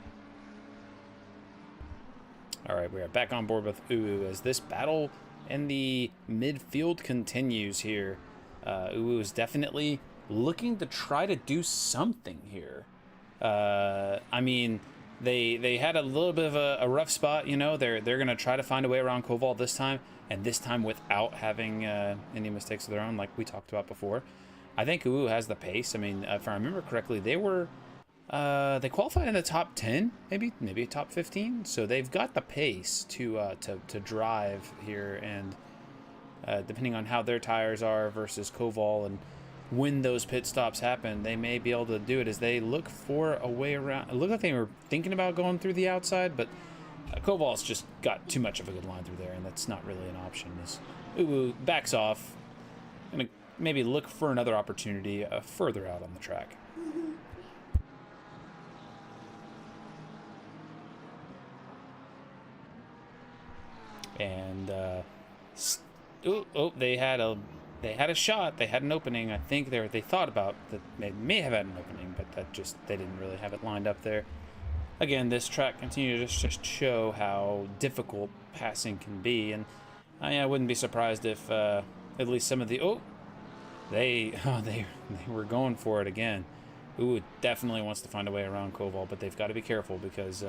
All right, we are back on board with Uwu as this battle in the midfield continues here. Uwu is definitely looking to try to do something here. I mean, they had a little bit of a rough spot, you know. They're going to try to find a way around Koval this time, and this time without having any mistakes of their own, like we talked about before. I think Uwu has the pace. I mean, if I remember correctly, they qualified in the top 10, maybe top 15. So they've got the pace to drive here, and depending on how their tires are versus Koval and when those pit stops happen, they may be able to do it as they look for a way around. It looked like they were thinking about going through the outside, but Koval's just got too much of a good line through there, and that's not really an option. As Uwu backs off, gonna maybe look for another opportunity further out on the track. And they had a shot. They had an opening. I think they thought about that. They may have had an opening, but they didn't really have it lined up there. Again, this track continues to just show how difficult passing can be, and I wouldn't be surprised if at least some of the they were going for it again. Ooh, definitely wants to find a way around Koval, but they've got to be careful because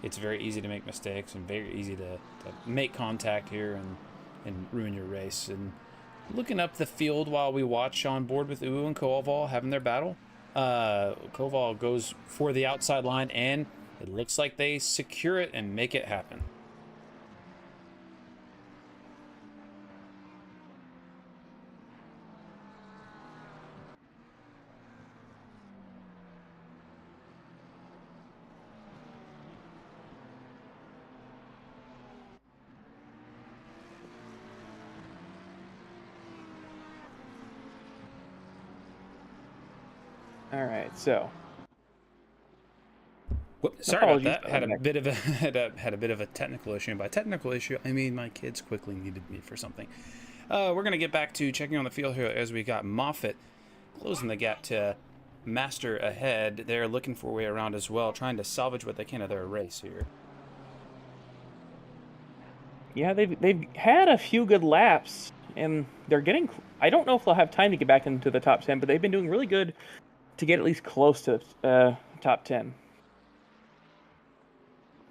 it's very easy to make mistakes and very easy to make contact here and ruin your race. And looking up the field while we watch on board with Uwu and Koval having their battle, Koval goes for the outside line, and it looks like they secure it and make it happen. All right, so. Sorry about that. Had a bit of a technical issue. And by technical issue, I mean my kids quickly needed me for something. We're gonna get back to checking on the field here as we got Moffitt closing the gap to Master ahead. They're looking for a way around as well, trying to salvage what they can of their race here. Yeah, they've had a few good laps, and they're getting. I don't know if they'll have time to get back into the top 10, but they've been doing really good to get at least close to top 10.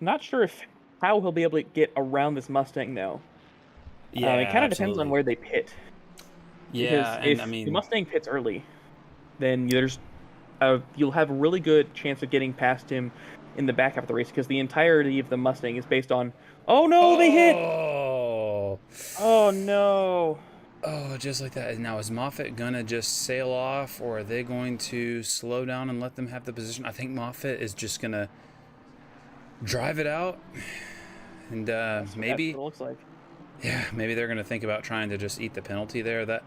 Not sure how he'll be able to get around this Mustang though. Yeah, it kind of depends on where they pit. Yeah, because if the Mustang pits early, then you'll have a really good chance of getting past him in the back half of the race, because the entirety of the Mustang is based on. Oh no, they hit! Oh no! Oh, just like that. Now, is Moffitt gonna just sail off, or are they going to slow down and let them have the position? I think Moffitt is just gonna drive it out, and maybe that's what it looks like. Yeah, maybe they're gonna think about trying to just eat the penalty there. That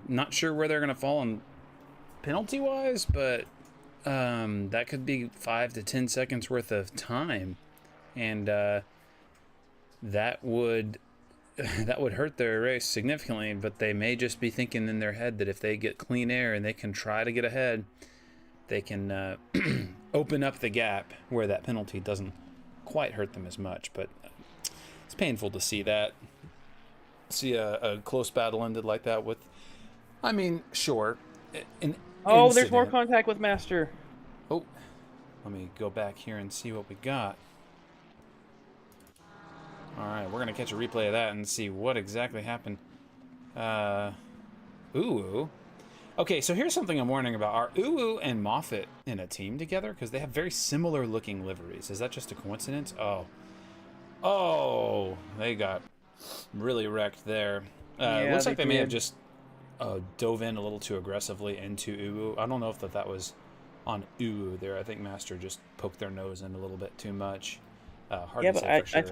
not sure where they're gonna fall on penalty wise, but that could be 5 to 10 seconds worth of time, and that would hurt their race significantly. But they may just be thinking in their head that if they get clean air and they can try to get ahead, they can open up the gap where that penalty doesn't quite hurt them as much. But it's painful to see that. See a close battle ended like that with, I mean, sure. There's more contact with Master. Oh, let me go back here and see what we got. All right, we're gonna catch a replay of that and see what exactly happened. Uwu. Okay, so here's something I'm wondering about. Are Uwu and Moffitt in a team together? Because they have very similar looking liveries. Is that just a coincidence? Oh, they got really wrecked there. Looks like they may have just dove in a little too aggressively into Uwu. I don't know if that was on Uwu there. I think Master just poked their nose in a little bit too much. Hard to say for sure.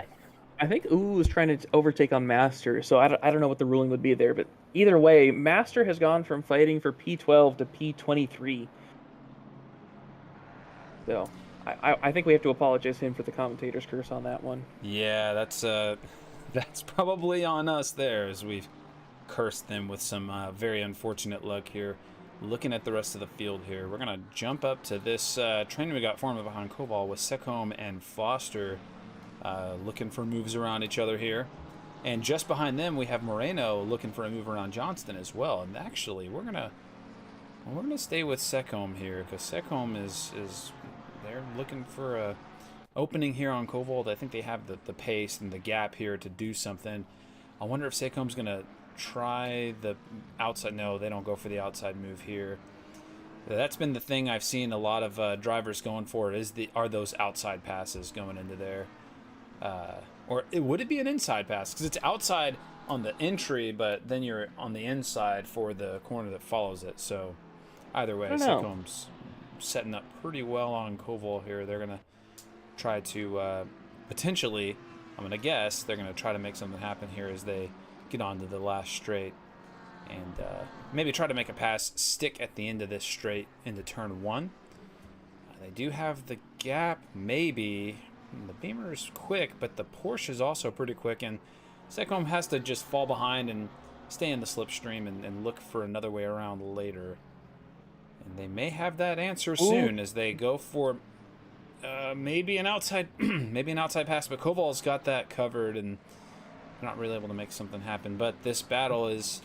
I think Uwu was trying to overtake on Master, so I don't know what the ruling would be there. But either way, Master has gone from fighting for P12 to P23. So I think we have to apologize to him for the commentator's curse on that one. Yeah, that's probably on us there, as we've cursed them with some very unfortunate luck here. Looking at the rest of the field here, we're going to jump up to this train we got forming behind Koval with Secombe and Foster looking for moves around each other here. And just behind them, we have Moreno looking for a move around Johnston as well. And actually, we're gonna stay with Secombe here, because Secombe is they're looking for a opening here on Koval. I think they have the pace and the gap here to do something. I wonder if Secombe's gonna try the outside. No, they don't go for the outside move here. That's been the thing I've seen a lot of drivers going for are those outside passes going into there. Would it be an inside pass? Because it's outside on the entry, but then you're on the inside for the corner that follows it. So either way, Seacombe's setting up pretty well on Koval here. They're going to try to potentially, I'm going to guess, they're going to try to make something happen here as they get onto the last straight. And maybe try to make a pass, stick at the end of this straight into turn 1. They do have the gap, maybe. The Beamer's quick, but the Porsche is also pretty quick, and Seacombe has to just fall behind and stay in the slipstream and look for another way around later. And they may have that answer soon as they go for maybe an outside pass, but Koval's got that covered and not really able to make something happen. But this battle is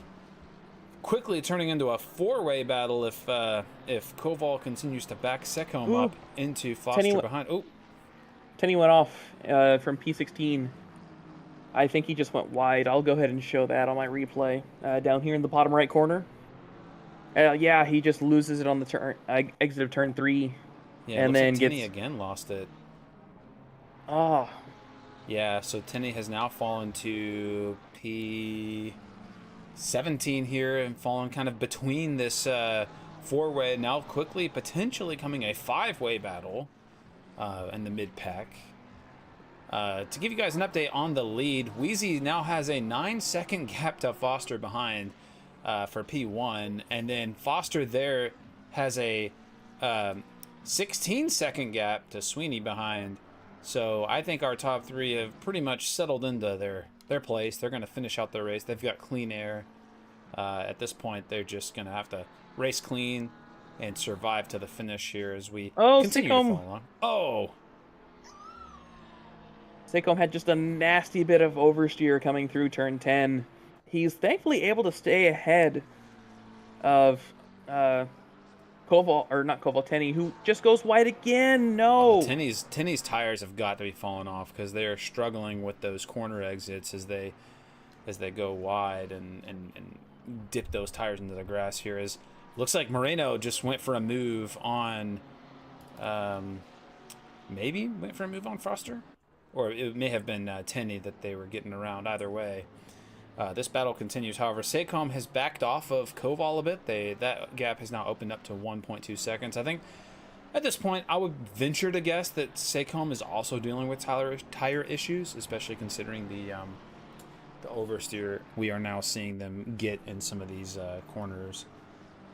quickly turning into a 4-way battle if Koval continues to back Seacombe up into Foster behind. Oh. Tenny went off from P16. I think he just went wide. I'll go ahead and show that on my replay. Down here in the bottom right corner. Yeah, he just loses it on the turn exit of turn 3. Yeah, and then Tenny again lost it. Oh. Yeah, so Tenny has now fallen to P17 here and fallen kind of between this 4-way, now quickly potentially coming a 5-way battle. In the mid-pack. To give you guys an update on the lead, Wheezy now has a 9-second gap to Foster behind for P1, and then Foster there has a 16-second gap to Sweeney behind. So I think our top 3 have pretty much settled into their place. They're going to finish out their race. They've got clean air. At this point, they're just going to have to race clean and survive to the finish here as we continue to fall along. Oh! Seacombe had just a nasty bit of oversteer coming through turn 10. He's thankfully able to stay ahead of Tenny, who just goes wide again. No! Tenny's tires have got to be falling off because they are struggling with those corner exits as they go wide and dip those tires into the grass here. Looks like Moreno just went for a move on, maybe went for a move on Foster? Or it may have been Tenny that they were getting around. Either way, this battle continues. However, Seacombe has backed off of Koval a bit. That gap has now opened up to 1.2 seconds. I think at this point, I would venture to guess that Seacombe is also dealing with tire issues, especially considering the oversteer we are now seeing them get in some of these corners.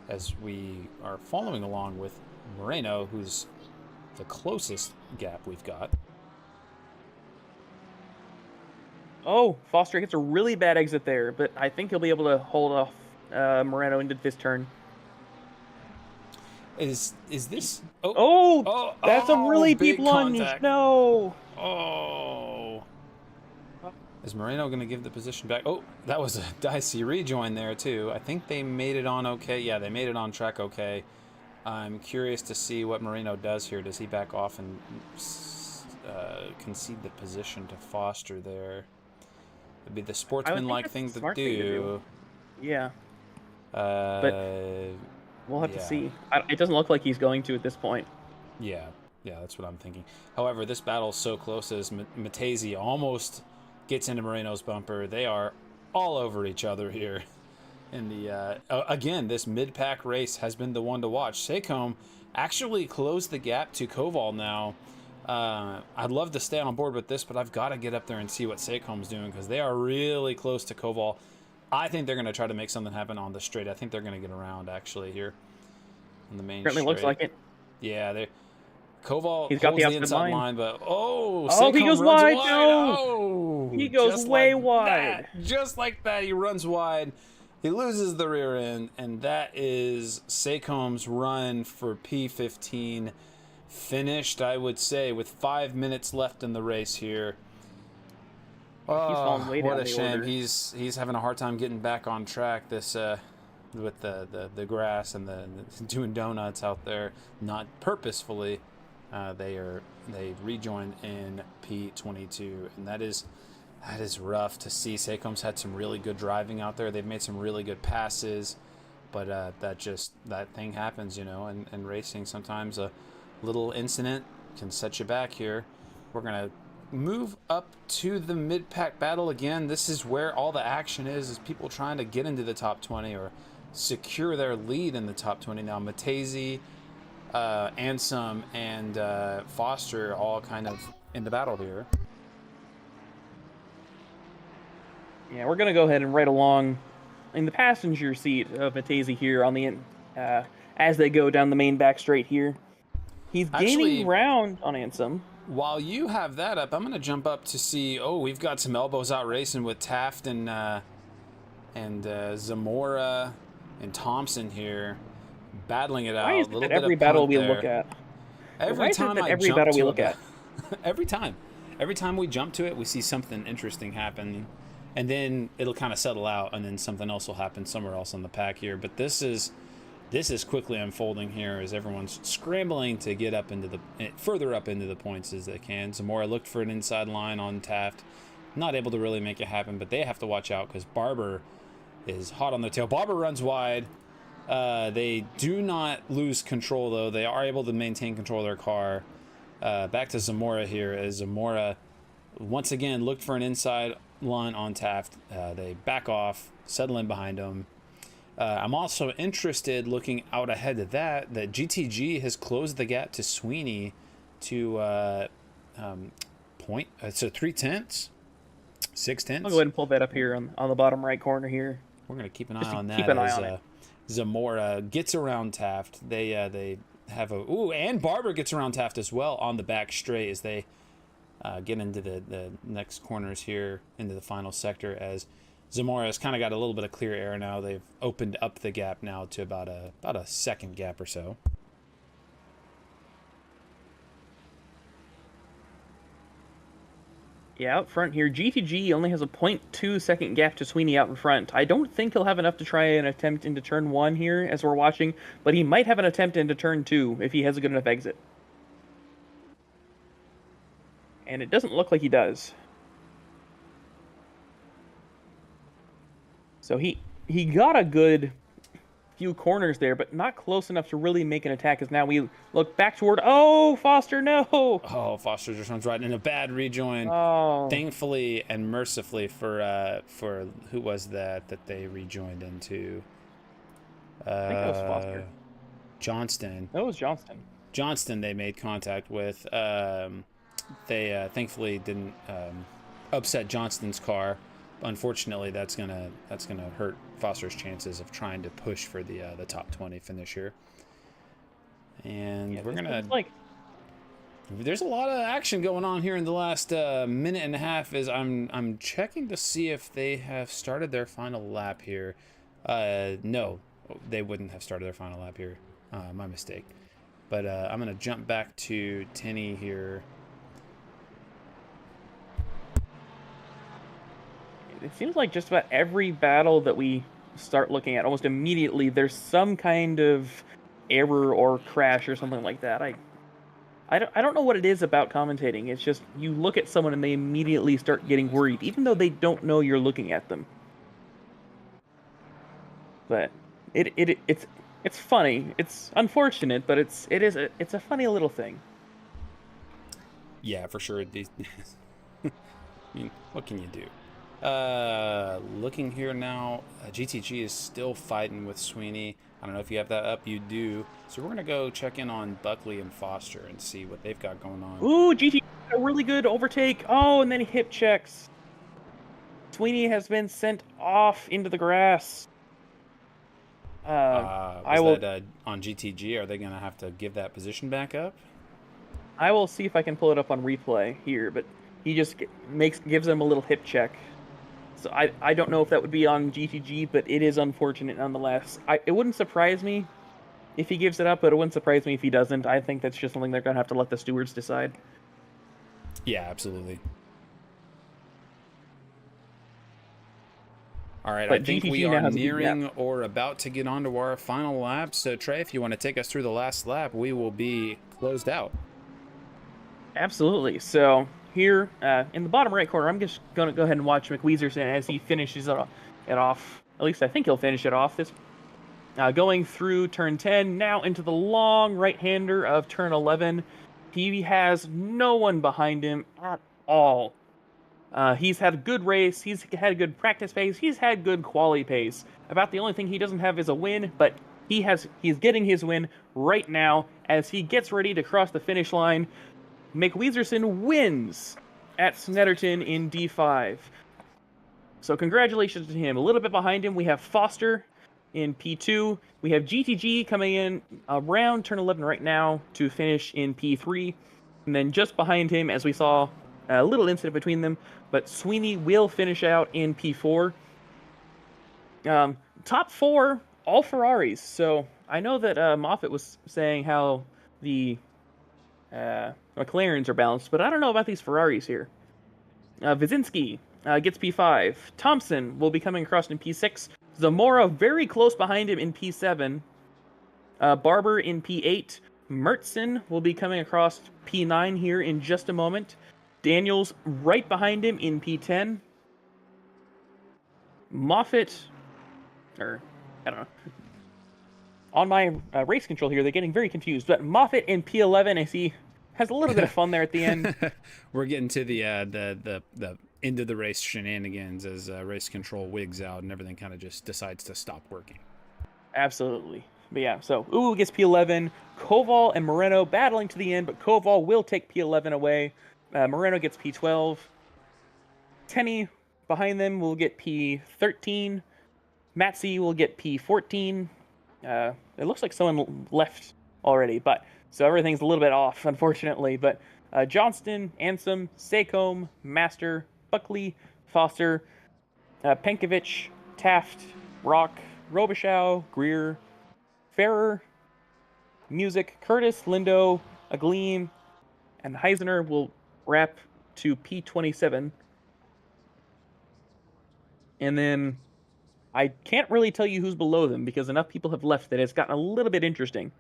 As we are following along with Moreno, who's the closest gap we've got. Oh, Foster gets a really bad exit there, but I think he'll be able to hold off Moreno into this turn. Is this? That's a really deep lunge. Contact. No. Oh. Is Moreno going to give the position back? Oh, that was a dicey rejoin there, too. I think they made it on okay. Yeah, they made it on track okay. I'm curious to see what Moreno does here. Does he back off and concede the position to Foster there? It'd be the sportsman-like thing to do. Yeah. But we'll have to see. It doesn't look like he's going to at this point. Yeah, that's what I'm thinking. However, this battle's so close as Matezi almost gets into Moreno's bumper. They are all over each other here. In the again, this mid-pack race has been the one to watch. Seacombe actually closed the gap to Koval now. I'd love to stay on board with this, but I've got to get up there and see what Seacombe's doing because they are really close to Koval. I think they're going to try to make something happen on the straight. I think they're going to get around actually here on the main Certainly straight. Looks like it. Yeah, Koval He's got holds the inside line, but he goes wide. No, oh, he goes way wide. Just like that, he runs wide. He loses the rear end, and that is Seacombe's run for P15 finished, I would say, with 5 minutes left in the race here. He's fallen way down what a the shame. order. He's having a hard time getting back on track this with the grass and the doing donuts out there, not purposefully. They rejoined in P22, and that is That is rough to see. Seicom's had some really good driving out there. They've made some really good passes, but that thing happens, you know, and racing. Sometimes a little incident can set you back here. We're going to move up to the mid-pack battle again. This is where all the action is people trying to get into the top 20 or secure their lead in the top 20. Now, Matezi, Ansem, and Foster all kind of in the battle here. Yeah, we're going to go ahead and ride along in the passenger seat of Matezi here on the as they go down the main back straight here. He's gaining ground on Ansem. While you have that up, I'm going to jump up to see, we've got some elbows out racing with Taft and Zamora and Thompson here battling it out. Why is it that every battle we look at? Every time we jump to it, we see something interesting happen, and then it'll kind of settle out, and then something else will happen somewhere else on the pack here. But this is quickly unfolding here as everyone's scrambling to get up into further up into the points as they can. Zamora looked for an inside line on Taft, not able to really make it happen, but they have to watch out because Barber is hot on their tail. Barber runs wide. They do not lose control though. They are able to maintain control of their car. Back to Zamora here as Zamora once again looked for an inside line on Taft. They back off, settle in behind him. I'm also interested, looking out ahead of that GTG has closed the gap to Sweeney to point. So 3/10, 6/10. I'll go ahead and pull that up here on the bottom right corner here. We're gonna keep an eye on that. Keep an eye on it. Zamora gets around Taft. They have and Barber gets around Taft as well on the back straight as they get into the next corners here into the final sector as Zamora's kind of got a little bit of clear air now. They've opened up the gap now to about a second gap or so. Yeah, out front here, GTG only has a 0.2 second gap to Sweeney out in front. I don't think he'll have enough to try an attempt into turn 1 here as we're watching, but he might have an attempt into turn 2 if he has a good enough exit. And it doesn't look like he does. So he got a good few corners there, but not close enough to really make an attack, as now we look back toward... Oh, Foster, no! Oh, Foster just runs right in a bad rejoin. Oh. Thankfully and mercifully for who was that they rejoined into? I think it was Foster. Johnston. That was Johnston. Johnston they made contact with. They thankfully didn't upset Johnston's car. Unfortunately, that's gonna hurt Foster's chances of trying to push for the top 20 finish here. And yeah, we're gonna like... There's a lot of action going on here in the last minute and a half. As I'm checking to see if they have started their final lap here. No, they wouldn't have started their final lap here. My mistake. But I'm gonna jump back to Tenny here. It seems like just about every battle that we start looking at, almost immediately, there's some kind of error or crash or something like that. I don't know what it is about commentating. It's just you look at someone and they immediately start getting worried, even though they don't know you're looking at them. But it's funny. It's unfortunate, but it's a funny little thing. Yeah, for sure. I mean, what can you do? Looking here now, GTG is still fighting with Sweeney. I don't know if you have that up. You do. So we're going to go check in on Buckley and Foster and see what they've got going on. Ooh, GTG, a really good overtake. Oh, and then he hip checks. Sweeney has been sent off into the grass. That on GTG? Are they going to have to give that position back up? I will see if I can pull it up on replay here, but he just gives them a little hip check. So I don't know if that would be on GTG, but it is unfortunate nonetheless. It wouldn't surprise me if he gives it up, but it wouldn't surprise me if he doesn't. I think that's just something they're going to have to let the stewards decide. Yeah, absolutely. All right, but I think GTG we are nearing yep. or about to get on to our final lap. So, Trey, if you want to take us through the last lap, we will be closed out. Absolutely. So here in the bottom right corner, I'm just going to go ahead and watch McWeezerson as he finishes it off. At least I think he'll finish it off. This going through turn 10, now into the long right-hander of turn 11. He has no one behind him at all. He's had a good race, he's had a good practice pace, he's had good quali pace. About the only thing he doesn't have is a win, but he's getting his win right now as he gets ready to cross the finish line. McWeezerson wins at Snetterton in D5. So congratulations to him. A little bit behind him, we have Foster in P2. We have GTG coming in around turn 11 right now to finish in P3. And then just behind him, as we saw, a little incident between them, but Sweeney will finish out in P4. Top 4, all Ferraris. So I know that Moffitt was saying how the McLarens are balanced, but I don't know about these Ferraris here. Wyszynski gets P5. Thompson will be coming across in P6. Zamora very close behind him in P7. Barber in P8. Mertson will be coming across P9 here in just a moment. Daniels right behind him in P10. Moffitt, or I don't know. On my race control here, they're getting very confused. But Moffitt in P11, I see, has a little bit of fun there at the end. We're getting to the end of the race shenanigans as race control wigs out and everything kind of just decides to stop working. Absolutely. But yeah, so Uwu gets P11. Koval and Moreno battling to the end, but Koval will take P11 away. Moreno gets P12. Tenney behind them will get P13. Matzi will get P14. It looks like someone left already, but so everything's a little bit off, unfortunately. But Johnston, Ansem, Seacombe, Master, Buckley, Foster, Penkovich, Taft, Rock, Robichaux, Greer, Ferrer, Music, Curtis, Lindo, Agleam, and Heisner will wrap to P27. And then I can't really tell you who's below them because enough people have left that it's gotten a little bit interesting.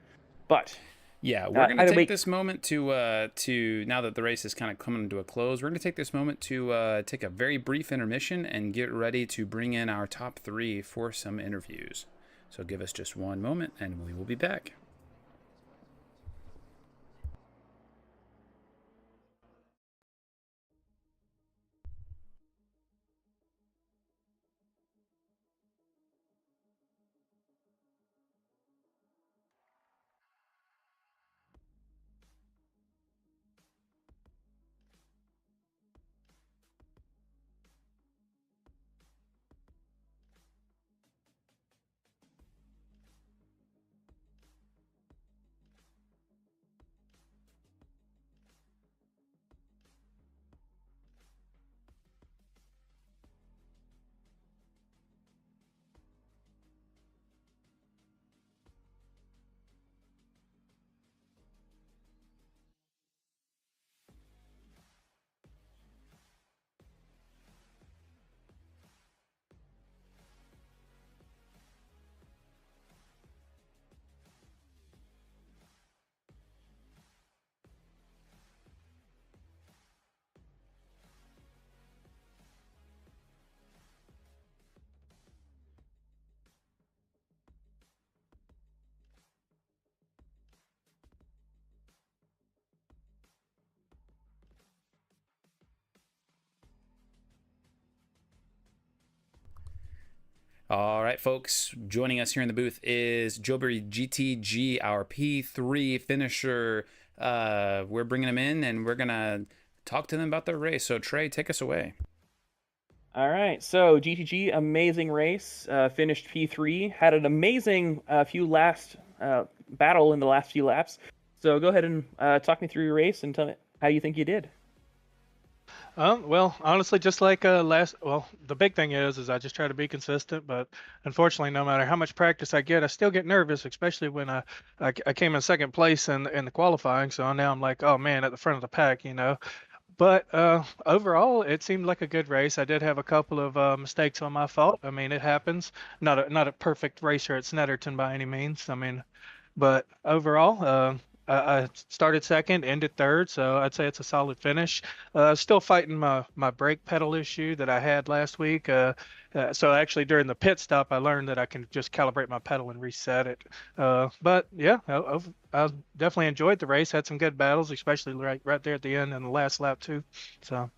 But yeah, we're going to take this moment to now that the race is kind of coming to a close, we're going to take this moment to take a very brief intermission and get ready to bring in our top 3 for some interviews. So give us just one moment and we will be back. All right, folks, joining us here in the booth is Jobury GTG, our P3 finisher. We're bringing him in, and we're going to talk to them about their race. So, Trey, take us away. All right, so GTG, amazing race, finished P3, had an amazing battle in the last few laps. So go ahead and talk me through your race and tell me how you think you did. Well, honestly, just like the big thing is I just try to be consistent, but unfortunately, no matter how much practice I get, I still get nervous, especially when I came in second place in the qualifying. So now I'm like, oh man, at the front of the pack, you know. But overall, it seemed like a good race. I did have a couple of mistakes on my fault. I mean, it happens. Not a perfect racer at Snetterton by any means. I mean, but overall, I started second, ended third, so I'd say it's a solid finish. Still fighting my brake pedal issue that I had last week. So actually during the pit stop, I learned that I can just calibrate my pedal and reset it. But yeah, I definitely enjoyed the race. Had some good battles, especially right there at the end and the last lap too. So.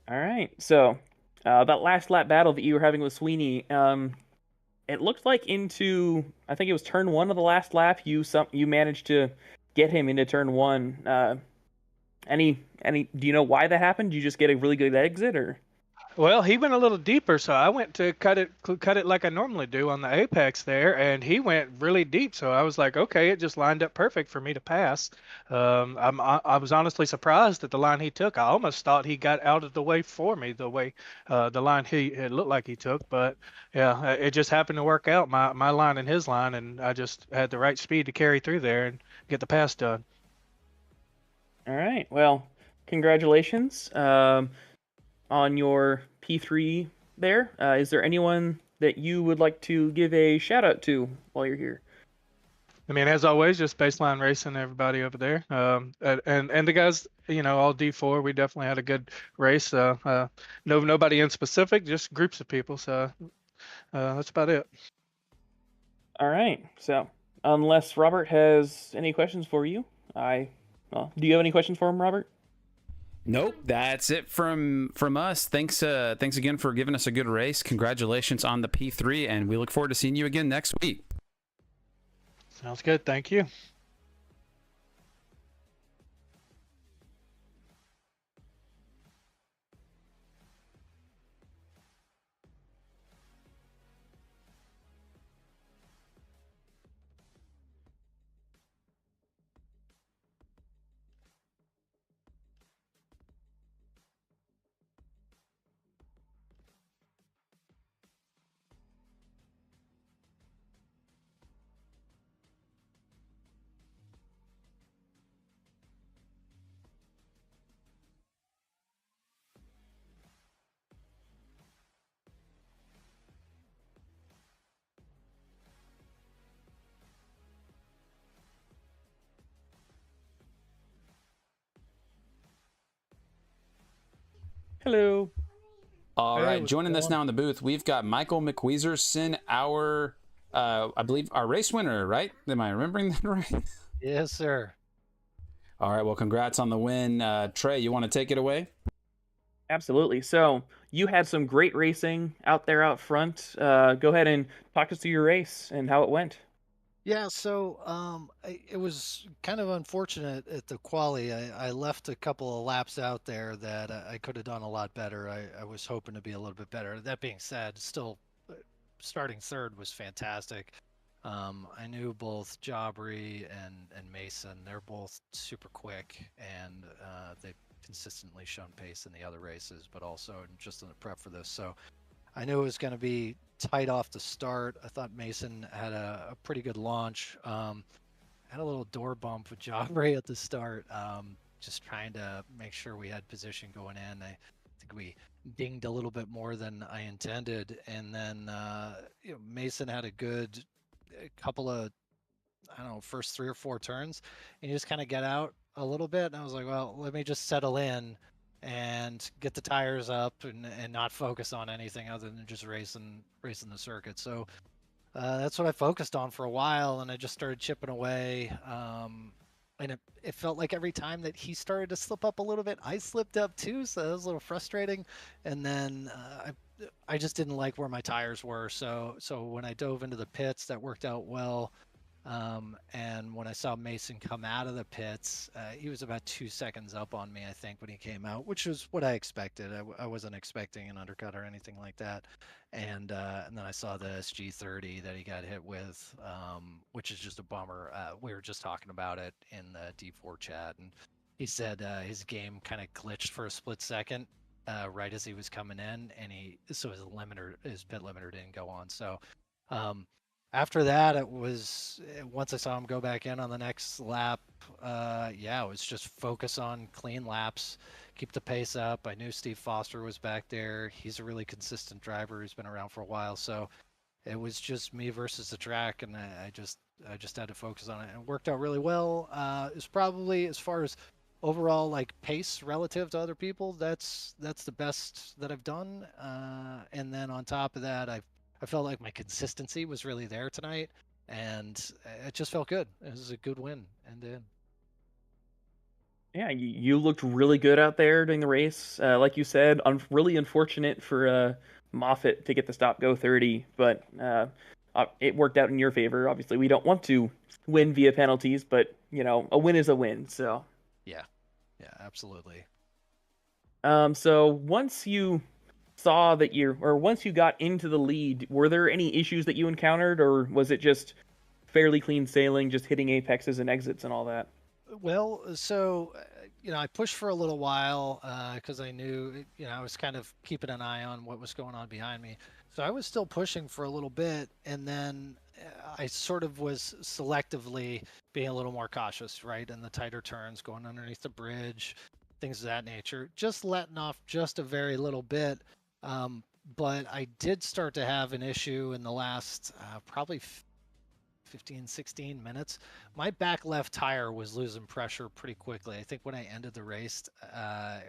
All right. So that last lap battle that you were having with Sweeney, it looked like into, I think it was turn 1 of the last lap. You managed to get him into turn 1. Do you know why that happened? Did you just get a really good exit, or? Well, he went a little deeper, so I went to cut it like I normally do on the apex there, and he went really deep. So I was like, okay, it just lined up perfect for me to pass. I was honestly surprised at the line he took. I almost thought he got out of the way for me, the way the line it looked like he took. But yeah, it just happened to work out, my line and his line, and I just had the right speed to carry through there and get the pass done. All right. Well, congratulations. On your P3 there. Is there anyone that you would like to give a shout out to while you're here? I mean, as always, just baseline racing, everybody over there, and the guys, all D4. We definitely had a good race. Nobody in specific, just groups of people. So that's about it. All right. So unless Robert has any questions for you, do you have any questions for him, Robert? Nope, that's it from us. Thanks again for giving us a good race. Congratulations on the P3, and we look forward to seeing you again next week. Sounds good. Thank you. Hello. All right, joining us now in the booth, we've got Michael McWeezerson, I believe our race winner, right? Am I remembering that right? Yes, sir. All right, well, congrats on the win. Trey, you want to take it away? Absolutely. So you had some great racing out there out front. Go ahead and talk us through your race and how it went. Yeah, so it was kind of unfortunate at the quali. I left a couple of laps out there that I could have done a lot better. I was hoping to be a little bit better. That being said, still starting third was fantastic. I knew both Jabri and Mason. They're both super quick, and they've consistently shown pace in the other races, but also just in the prep for this. So I knew it was going to be tight off the start. I thought Mason had a pretty good launch. Had a little door bump with Jabri at the start, just trying to make sure we had position going in. I think we dinged a little bit more than I intended, and then Mason had a couple of, I don't know, first 3 or 4 turns, and you just kind of get out a little bit, and I was like, well, let me just settle in and get the tires up and not focus on anything other than just racing the circuit. So that's what I focused on for a while, and I just started chipping away. And it felt like every time that he started to slip up a little bit, I slipped up too, so that was a little frustrating. And then I just didn't like where my tires were. So when I dove into the pits, that worked out well. And when I saw Mason come out of the pits, he was about 2 seconds up on me, I think, when he came out, which was what I expected. I wasn't expecting an undercut or anything like that. And then I saw the SG30 that he got hit with, which is just a bummer. We were just talking about it in the D4 chat, and he said his game kind of glitched for a split second right as he was coming in, and so his pit limiter didn't go on. So after that, it was, once I saw him go back in on the next lap, it was just focus on clean laps, keep the pace up. I knew Steve Foster was back there. He's a really consistent driver who's been around for a while. So it was just me versus the track, and I just just had to focus on it, and it worked out really well. It's probably, as far as overall like pace relative to other people, that's the best that I've done. And then on top of that, I felt like my consistency was really there tonight, and it just felt good. It was a good win end to end. Yeah, you looked really good out there during the race. Like you said, really unfortunate for Moffitt to get the stop go 30, but it worked out in your favor. Obviously, we don't want to win via penalties, but a win is a win. So Yeah, absolutely. So once you saw that once you got into the lead, were there any issues that you encountered, or was it just fairly clean sailing, just hitting apexes and exits and all that? Well, so I pushed for a little while because I knew, I was kind of keeping an eye on what was going on behind me. So I was still pushing for a little bit, and then I sort of was selectively being a little more cautious, right, in the tighter turns, going underneath the bridge, things of that nature, just letting off just a very little bit. But I did start to have an issue in the last probably 15, 16 minutes. My back left tire was losing pressure pretty quickly. I think when I ended the race, I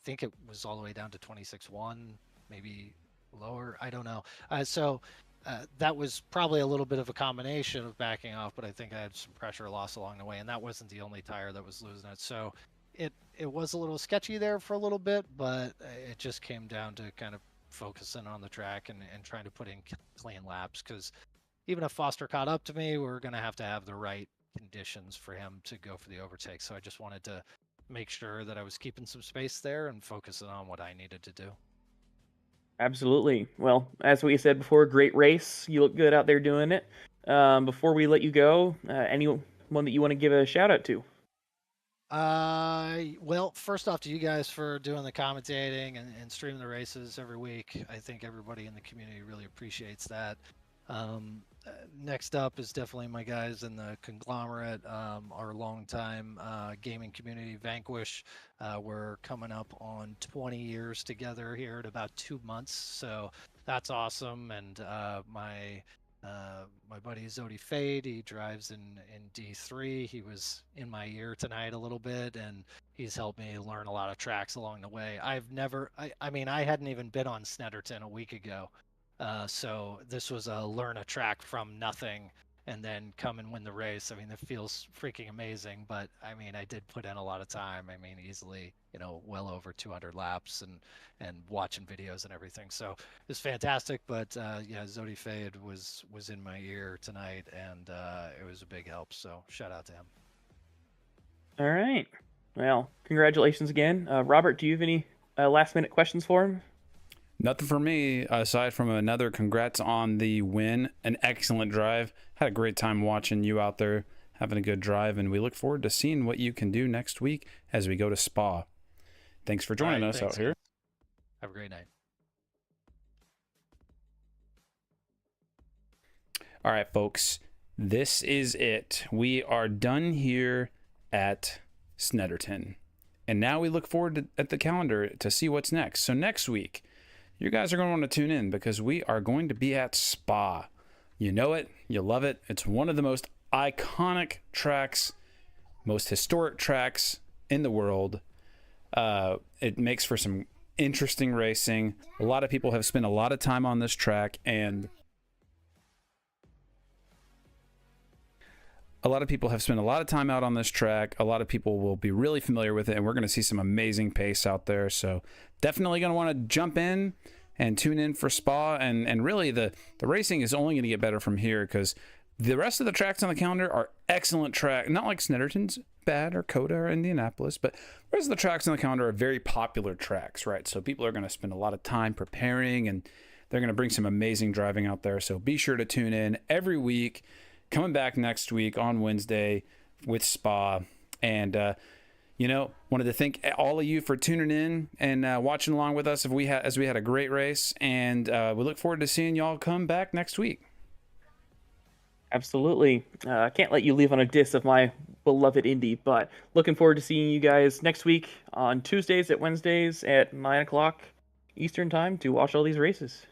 think it was all the way down to 26.1, maybe lower. I don't know. So that was probably a little bit of a combination of backing off, but I think I had some pressure loss along the way, and that wasn't the only tire that was losing it. So it was a little sketchy there for a little bit, but it just came down to kind of focusing on the track and trying to put in clean laps, because even if Foster caught up to me, we're going to have the right conditions for him to go for the overtake. So I just wanted to make sure that I was keeping some space there and focusing on what I needed to do. Absolutely. Well, as we said before, great race. You look good out there doing it. Before we let you go, anyone that you want to give a shout out to? Well, first off, to you guys for doing the commentating and streaming the races every week. I think everybody in the community really appreciates that. Next up is definitely my guys in the conglomerate, our longtime gaming community, Vanquish. We're coming up on 20 years together here in about 2 months, so that's awesome. And my buddy Zodi Fade, he drives in D3. He was in my ear tonight a little bit, and he's helped me learn a lot of tracks along the way. I hadn't even been on Snetterton a week ago. So this was a learn a track from nothing and then come and win the race. I mean, it feels freaking amazing, but I did put in a lot of time. Easily, well over 200 laps and watching videos and everything. So it's fantastic. But Zodi Fade was in my ear tonight, and it was a big help. So shout out to him. All right. Well, congratulations again. Robert, do you have any last minute questions for him? Nothing for me, aside from another congrats on the win. An excellent drive. Had a great time watching you out there having a good drive, and we look forward to seeing what you can do next week as we go to Spa. Thanks for joining us out here. Have a great night. All right, folks. This is it. We are done here at Snetterton. And now we look forward at the calendar to see what's next. So next week, you guys are going to want to tune in because we are going to be at Spa. You know it. You love it. It's one of the most iconic tracks, most historic tracks in the world. It makes for some interesting racing. A lot of people have spent a lot of time on this track, and a lot of people have spent a lot of time out on this track. A lot of people will be really familiar with it, and we're going to see some amazing pace out there. So definitely going to want to jump in and tune in for Spa. And really, the racing is only going to get better from here because the rest of the tracks on the calendar are excellent track. Not like Snetterton's bad or Coda or Indianapolis, but the rest of the tracks on the calendar are very popular tracks, right? So people are going to spend a lot of time preparing, and they're going to bring some amazing driving out there. So be sure to tune in every week. Coming back next week on Wednesday with Spa. And, wanted to thank all of you for tuning in and watching along with us as we had a great race. And we look forward to seeing y'all come back next week. Absolutely. I can't let you leave on a diss of my beloved Indy, but looking forward to seeing you guys next week on Tuesdays and Wednesdays at 9 o'clock Eastern time to watch all these races.